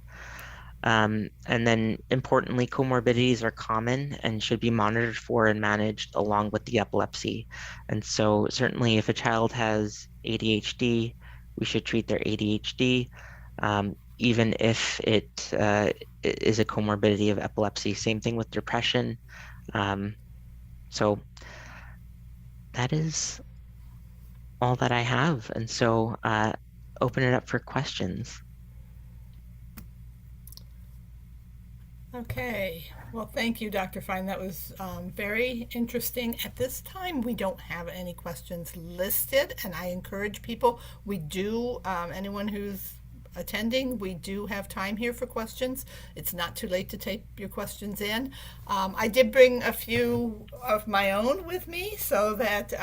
And then importantly, comorbidities are common and should be monitored for and managed along with the epilepsy. And so certainly if a child has ADHD, we should treat their ADHD, even if it is a comorbidity of epilepsy. Same thing with depression. So that is all that I have. And so open it up for questions. Okay, well, thank you, Dr. Fine. That was very interesting. At this time, we don't have any questions listed, and I encourage people, we do, anyone who's attending, we do have time here for questions. It's not too late to type your questions in. I did bring a few of my own with me so that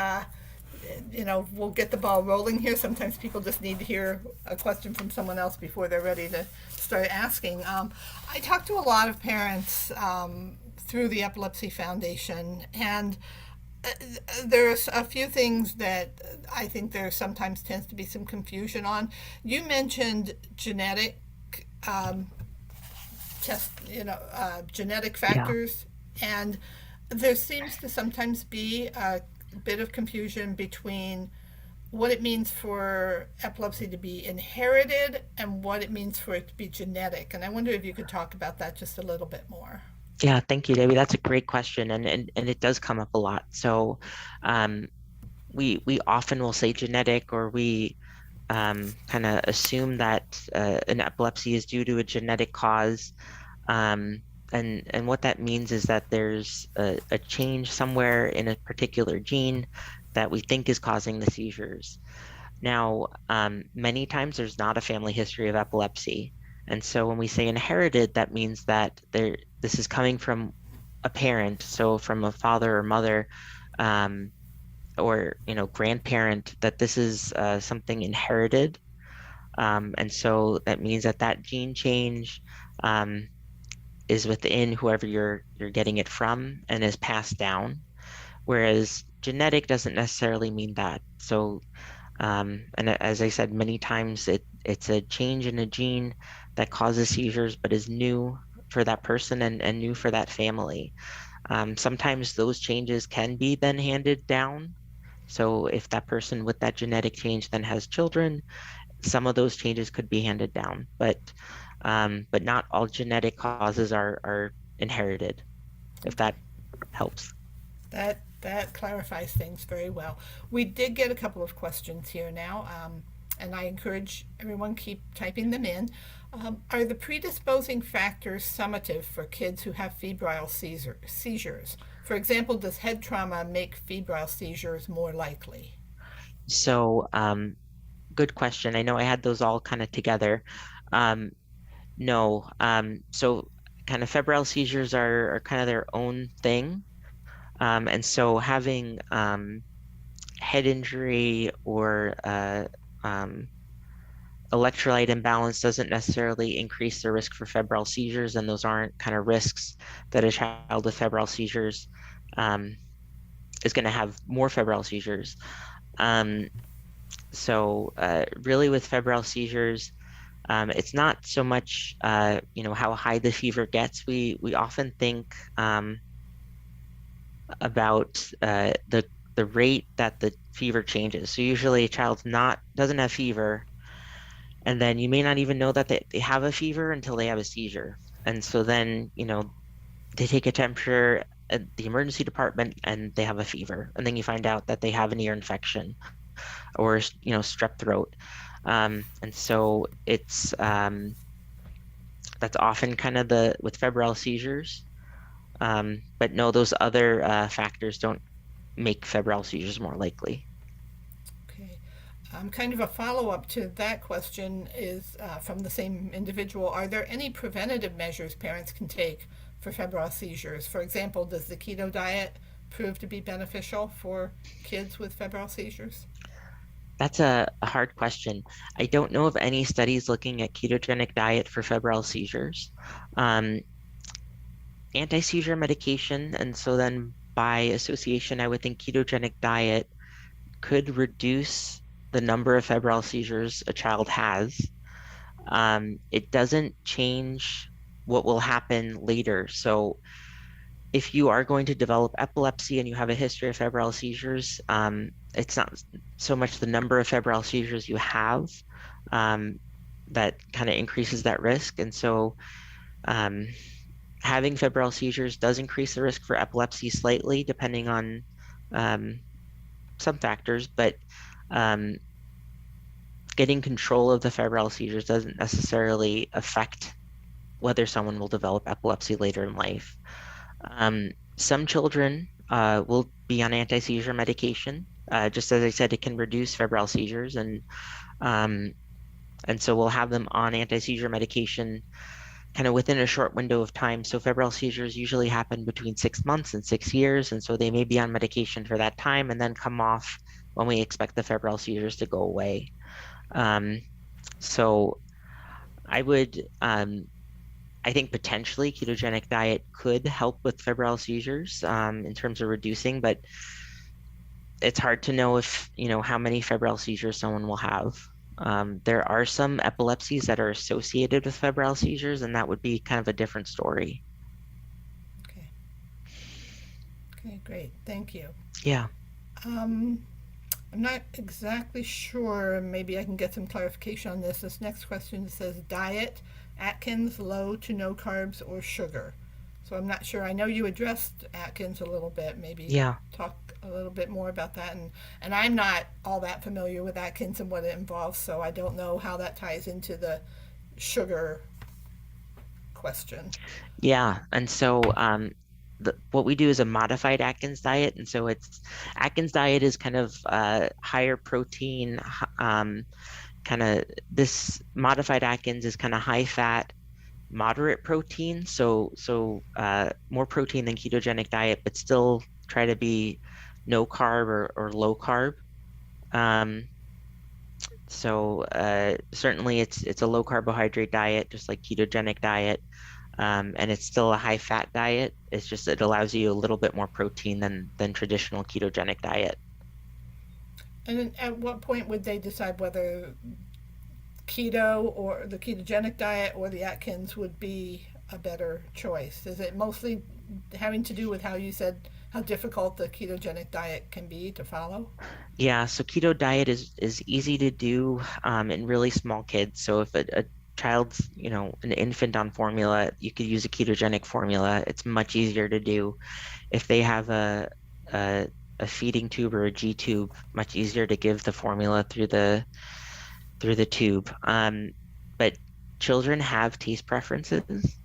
we'll get the ball rolling here. Sometimes people just need to hear a question from someone else before they're ready to start asking. I talk to a lot of parents through the Epilepsy Foundation, and there's a few things that I think there sometimes tends to be some confusion on. You mentioned genetic test, genetic Yeah. factors, and there seems to sometimes be a bit of confusion between what it means for epilepsy to be inherited and what it means for it to be genetic. And I wonder if you could talk about that just a little bit more. Yeah, thank you, Debbie. That's a great question, and it does come up a lot. So, um, we often will say genetic, or we kind of assume that an epilepsy is due to a genetic cause. And what that means is that there's a change somewhere in a particular gene that we think is causing the seizures. Now, many times there's not a family history of epilepsy. And so when we say inherited, that means that this is coming from a parent, so from a father or mother, um, or grandparent, that this is something inherited. And so that means that that gene change um, is within whoever you're getting it from and is passed down. Whereas genetic doesn't necessarily mean that. So And as I said many times, it's a change in a gene that causes seizures, but is new for that person and new for that family. Sometimes those changes can be then handed down. So if that person with that genetic change then has children, some of those changes could be handed down, but not all genetic causes are inherited, if that helps. That clarifies things very well. We did get a couple of questions here now, and I encourage everyone keep typing them in. Are the predisposing factors summative for kids who have febrile seizures? For example, does head trauma make febrile seizures more likely? So, good question. I know I had those all kind of together. Um, no, so kind of febrile seizures are kind of their own thing. And so having head injury or um, electrolyte imbalance doesn't necessarily increase the risk for febrile seizures, and those aren't kind of risks that a child with febrile seizures um, is going to have more febrile seizures. Um, so really with febrile seizures, it's not so much how high the fever gets. We often think about the rate that the fever changes. So usually a child not doesn't have fever, and then you may not even know that they have a fever until they have a seizure. And so then, they take a temperature at the emergency department and they have a fever. And then you find out that they have an ear infection or, strep throat. And so that's often kind of with febrile seizures. But no, those other factors don't make febrile seizures more likely. Okay. Kind of a follow up to that question is from the same individual. Are there any preventative measures parents can take for febrile seizures? For example, does the keto diet prove to be beneficial for kids with febrile seizures? That's a hard question. I don't know of any studies looking at ketogenic diet for febrile seizures. Um, Anti-seizure medication, and so then by association, I would think ketogenic diet could reduce the number of febrile seizures a child has. It doesn't change what will happen later. So if you are going to develop epilepsy and you have a history of febrile seizures, it's not so much the number of febrile seizures you have um, that kind of increases that risk. And so um, having febrile seizures does increase the risk for epilepsy slightly, depending on um, some factors, but um, getting control of the febrile seizures doesn't necessarily affect whether someone will develop epilepsy later in life. Some children will be on anti-seizure medication. Just as I said, it can reduce febrile seizures, um, and so we'll have them on anti-seizure medication kind of within a short window of time. So febrile seizures usually happen between 6 months and 6 years, and so they may be on medication for that time and then come off when we expect the febrile seizures to go away. Um, so I would, I think potentially ketogenic diet could help with febrile seizures in terms of reducing, but it's hard to know if, how many febrile seizures someone will have. There are some epilepsies that are associated with febrile seizures, and that would be kind of a different story. Okay. Okay, great. Thank you. Yeah. Um, I'm not exactly sure. Maybe I can get some clarification on this. This next question says diet, Atkins, low to no carbs or sugar. So I'm not sure. I know you addressed Atkins a little bit. Maybe Yeah. talk a little bit more about that. And I'm not all that familiar with Atkins and what it involves, so I don't know how that ties into the sugar question. Yeah. And so what we do is a modified Atkins diet. And so Atkins diet is kind of higher protein, kind of this modified Atkins is kind of high fat, moderate protein. So more protein than ketogenic diet, but still try to be no carb or low carb. Um, so certainly it's a low carbohydrate diet, just like ketogenic diet. And it's still a high fat diet. It's just it allows you a little bit more protein than traditional ketogenic diet. And then at what point would they decide whether keto or the ketogenic diet or the Atkins would be a better choice? Is it mostly having to do with how you said how difficult the ketogenic diet can be to follow? Yeah, so keto diet is easy to do in really small kids. So if a child's, an infant on formula, you could use a ketogenic formula. It's much easier to do. If they have a a feeding tube or a G tube, much easier to give the formula through the tube. But children have taste preferences,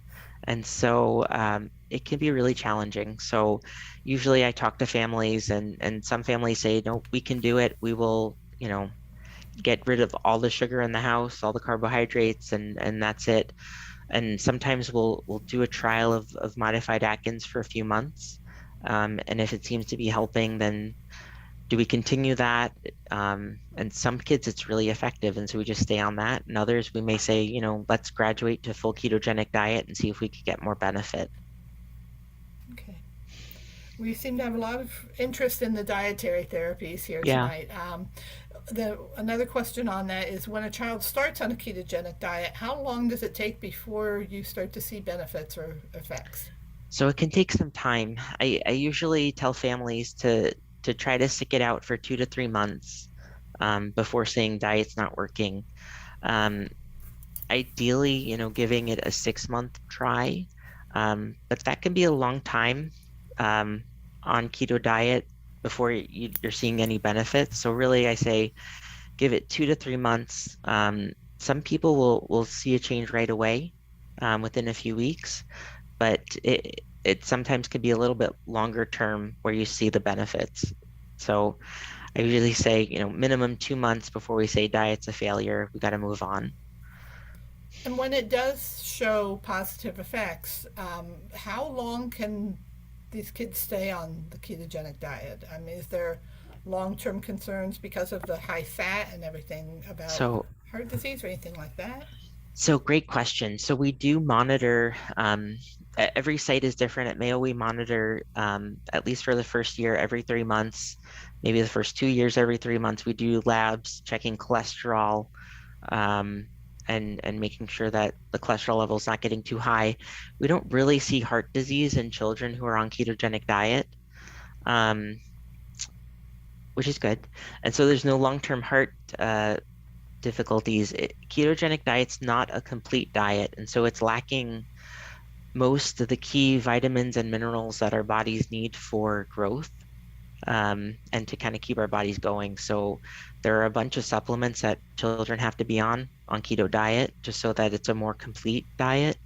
and so it can be really challenging. So usually I talk to families, and some families say, no, we can do it. We will, get rid of all the sugar in the house, all the carbohydrates, and that's it. And sometimes we'll do a trial of modified Atkins for a few months. And if it seems to be helping, then do we continue that? And some kids, it's really effective. And so we just stay on that. And others, we may say, let's graduate to full ketogenic diet and see if we could get more benefit. Okay. We seem to have a lot of interest in the dietary therapies here Yeah. tonight. Another question on that is when a child starts on a ketogenic diet, how long does it take before you start to see benefits or effects? So it can take some time. I usually tell families to try to stick it out for 2 to 3 months before saying diet's not working. Um, Ideally, giving it a 6 month try. But that can be a long time um, on keto diet before you're seeing any benefits. So really, I say give it 2 to 3 months. Some people will see a change right away within a few weeks, but it sometimes can be a little bit longer term where you see the benefits. So I usually say, minimum 2 months before we say diet's a failure. We got to move on. And when it does show positive effects, how long can these kids stay on the ketogenic diet? I mean, is there long term concerns because of the high fat and everything about So heart disease or anything like that? So great question. So we do monitor, every site is different. At Mayo, we monitor, at least for the first year, every 3 months, maybe the first 2 years, every 3 months, we do labs checking cholesterol, um, and making sure that the cholesterol level is not getting too high. We don't really see heart disease in children who are on ketogenic diet, um, which is good. And so there's no long-term heart, difficulties. Ketogenic diet's not a complete diet, and so it's lacking most of the key vitamins and minerals that our bodies need for growth, and to kind of keep our bodies going. So there are a bunch of supplements that children have to be on keto diet just so that it's a more complete diet.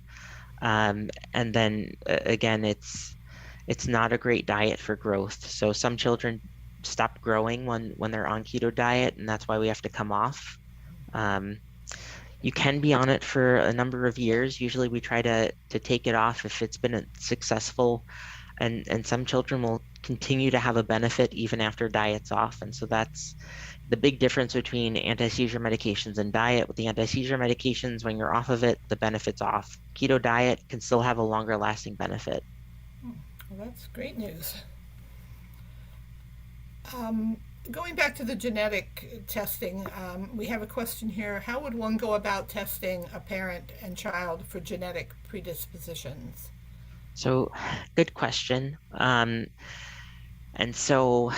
And then again, it's not a great diet for growth. So some children stop growing when they're on keto diet, and that's why we have to come off. Um, you can be on it for a number of years. Usually we try to take it off if it's been successful, and some children will continue to have a benefit even after diet's off. And so that's the big difference between anti-seizure medications and diet. With the anti-seizure medications, when you're off of it, the benefit's off. Keto diet can still have a longer lasting benefit. Well, that's great news. Um, Going back to the genetic testing, we have a question here. How would one go about testing a parent and child for genetic predispositions? So good question. And so,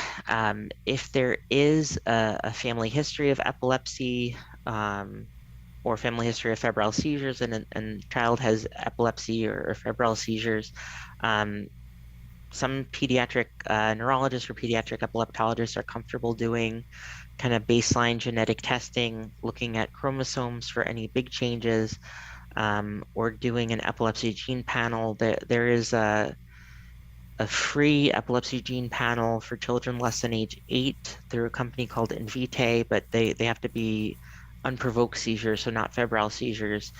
if there is a family history of epilepsy, or family history of febrile seizures, and child has epilepsy or febrile seizures, um, some pediatric neurologists or pediatric epileptologists are comfortable doing kind of baseline genetic testing, looking at chromosomes for any big changes, or doing an epilepsy gene panel. There is a free epilepsy gene panel for children less than age 8 through a company called Invitae, but they have to be unprovoked seizures, so not febrile seizures.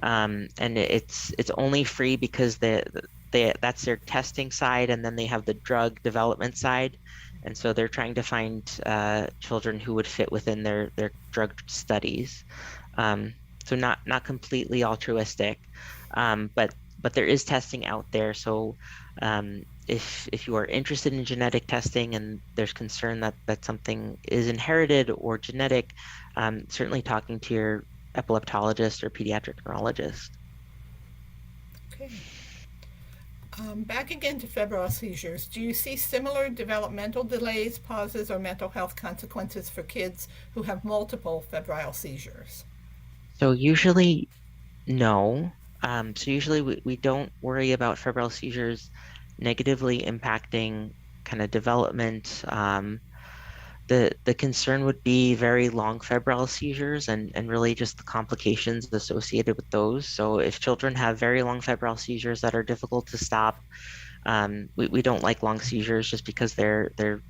And it's only free because that's their testing side, and then they have the drug development side. And so they're trying to find children who would fit within their drug studies. So not completely altruistic, but there is testing out there. So if you are interested in genetic testing and there's concern that something is inherited or genetic, certainly talking to your epileptologist or pediatric neurologist. Okay. Back again to febrile seizures. Do you see similar developmental delays, pauses, or mental health consequences for kids who have multiple febrile seizures? So usually no. So usually we don't worry about febrile seizures negatively impacting kind of development. The concern would be very long febrile seizures and really just the complications associated with those. So if children have very long febrile seizures that are difficult to stop, we don't like long seizures just because they're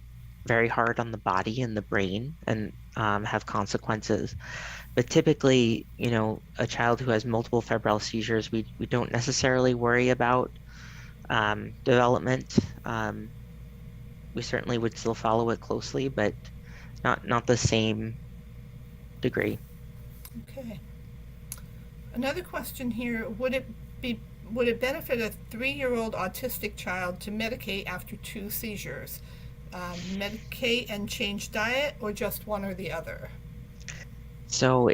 very hard on the body and the brain and have consequences. But typically, a child who has multiple febrile seizures, we don't necessarily worry about development. We certainly would still follow it closely, but not the same degree. Okay. Another question here, be would it benefit a 3-year-old autistic child to medicate after 2 seizures? Medicate and change diet, or just one or the other? So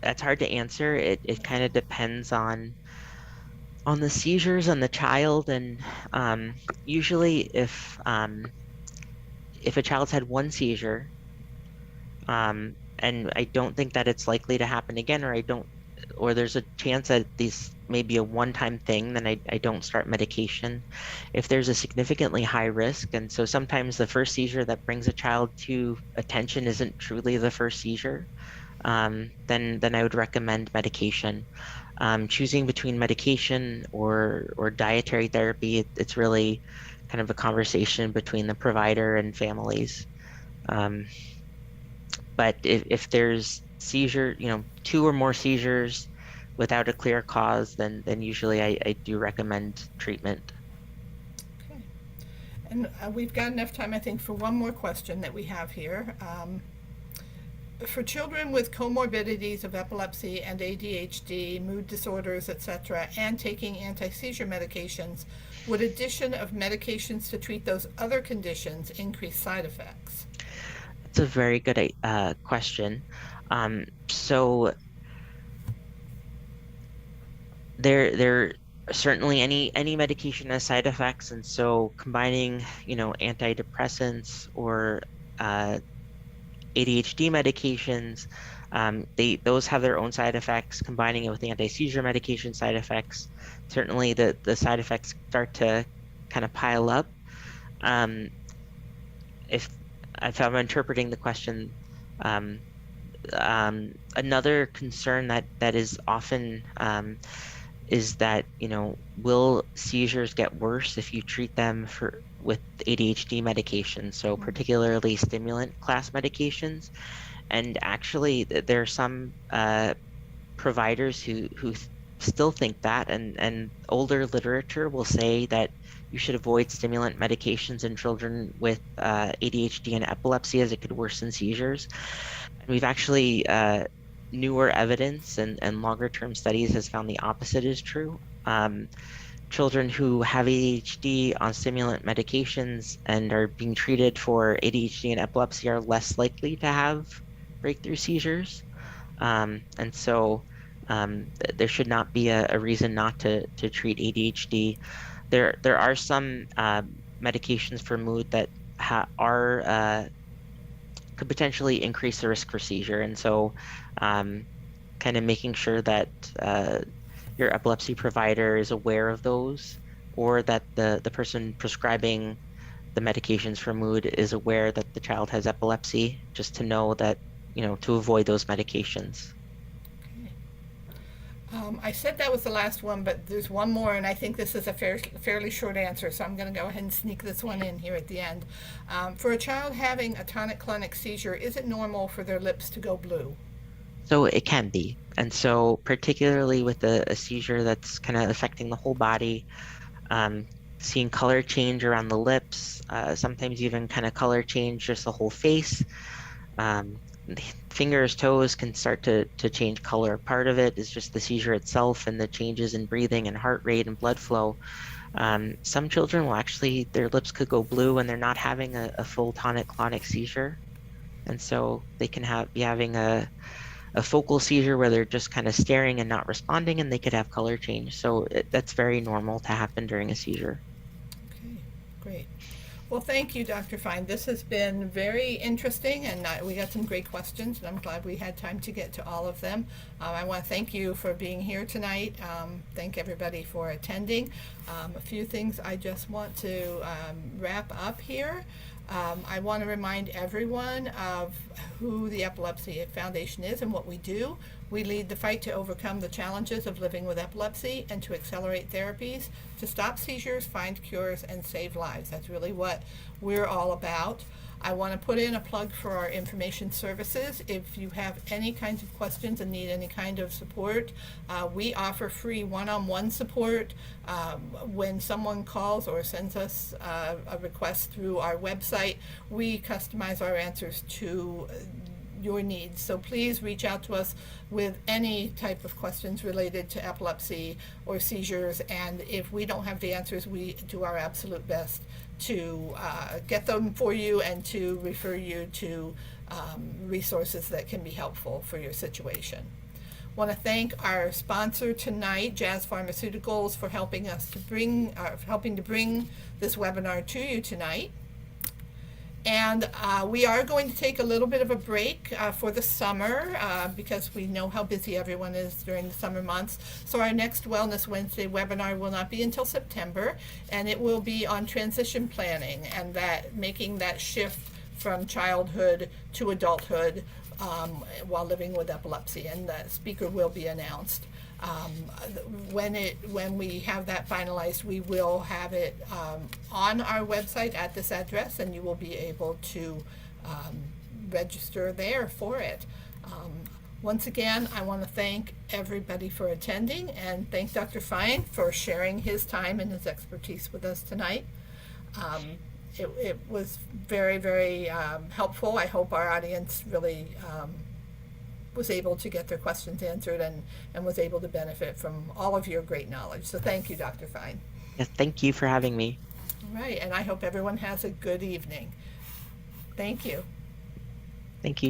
that's hard to answer. It kind of depends on the seizures and the child. And usually if a child's had one seizure, and I don't think that it's likely to happen again, or there's a chance that this may be a one-time thing, then I don't start medication. If there's a significantly high risk, and so sometimes the first seizure that brings a child to attention isn't truly the first seizure, then I would recommend medication. Choosing between medication or dietary therapy, it's really kind of a conversation between the provider and families. Um, but if there's seizure, 2 or more seizures without a clear cause, then usually I do recommend treatment. Okay. And we've got enough time, I think, for one more question that we have here. For children with comorbidities of epilepsy and ADHD, mood disorders, etc., and taking anti-seizure medications, would addition of medications to treat those other conditions increase side effects? That's a very good question. So there certainly any medication has side effects, and so combining, antidepressants or uh, ADHD medications, those have their own side effects. Combining it with anti-seizure medication side effects, certainly the side effects start to kind of pile up. Um, if if I'm interpreting the question, um, another concern that is often is that, will seizures get worse if you treat them with ADHD medications, so particularly stimulant class medications. And actually, there are some providers who still think that, and older literature will say that you should avoid stimulant medications in children with ADHD and epilepsy, as it could worsen seizures. And we've actually newer evidence and longer term studies has found the opposite is true. Children who have ADHD on stimulant medications and are being treated for ADHD and epilepsy are less likely to have breakthrough seizures. And so there should not be a reason not to treat ADHD. There are some medications for mood that are could potentially increase the risk for seizure. And so kind of making sure that your epilepsy provider is aware of those, or that the person prescribing the medications for mood is aware that the child has epilepsy, just to know that, to avoid those medications. Okay. I said that was the last one, but there's one more, and I think this is a fairly short answer, so I'm going to go ahead and sneak this one in here at the end. For a child having a tonic-clonic seizure, is it normal for their lips to go blue? So it can be. And so particularly with a seizure that's kind of affecting the whole body, um, seeing color change around the lips, sometimes even kind of color change just the whole face. The fingers, toes can start to change color. Part of it is just the seizure itself and the changes in breathing and heart rate and blood flow. Some children will actually, their lips could go blue when they're not having a full tonic-clonic seizure. And so they can be having a focal seizure where they're just kind of staring and not responding, and they could have color change. So that's very normal to happen during a seizure. Okay, great. Well, thank you, Dr. Fine. This has been very interesting, and we got some great questions, and I'm glad we had time to get to all of them. I want to thank you for being here tonight. Thank everybody for attending. A few things I just want to wrap up here. I want to remind everyone of who the Epilepsy Foundation is and what we do. We lead the fight to overcome the challenges of living with epilepsy and to accelerate therapies to stop seizures, find cures, and save lives. That's really what we're all about. I want to put in a plug for our information services. If you have any kinds of questions and need any kind of support, we offer free one-on-one support. When someone calls or sends us a request through our website, we customize our answers to your needs. So please reach out to us with any type of questions related to epilepsy or seizures, and if we don't have the answers, we do our absolute best to get them for you and to refer you to resources that can be helpful for your situation. Want to thank our sponsor tonight, Jazz Pharmaceuticals, for helping to bring this webinar to you tonight. And we are going to take a little bit of a break for the summer because we know how busy everyone is during the summer months. So our next Wellness Wednesday webinar will not be until September, and it will be on transition planning and making that shift from childhood to adulthood while living with epilepsy, and the speaker will be announced. When we have that finalized, we will have it on our website at this address, and you will be able to register there for it. Once again, I want to thank everybody for attending, and thank Dr. Fine for sharing his time and his expertise with us tonight. It was very, very helpful. I hope our audience really was able to get their questions answered and was able to benefit from all of your great knowledge. So thank you, Dr. Fine. Yes, thank you for having me. All right, and I hope everyone has a good evening. Thank you. Thank you.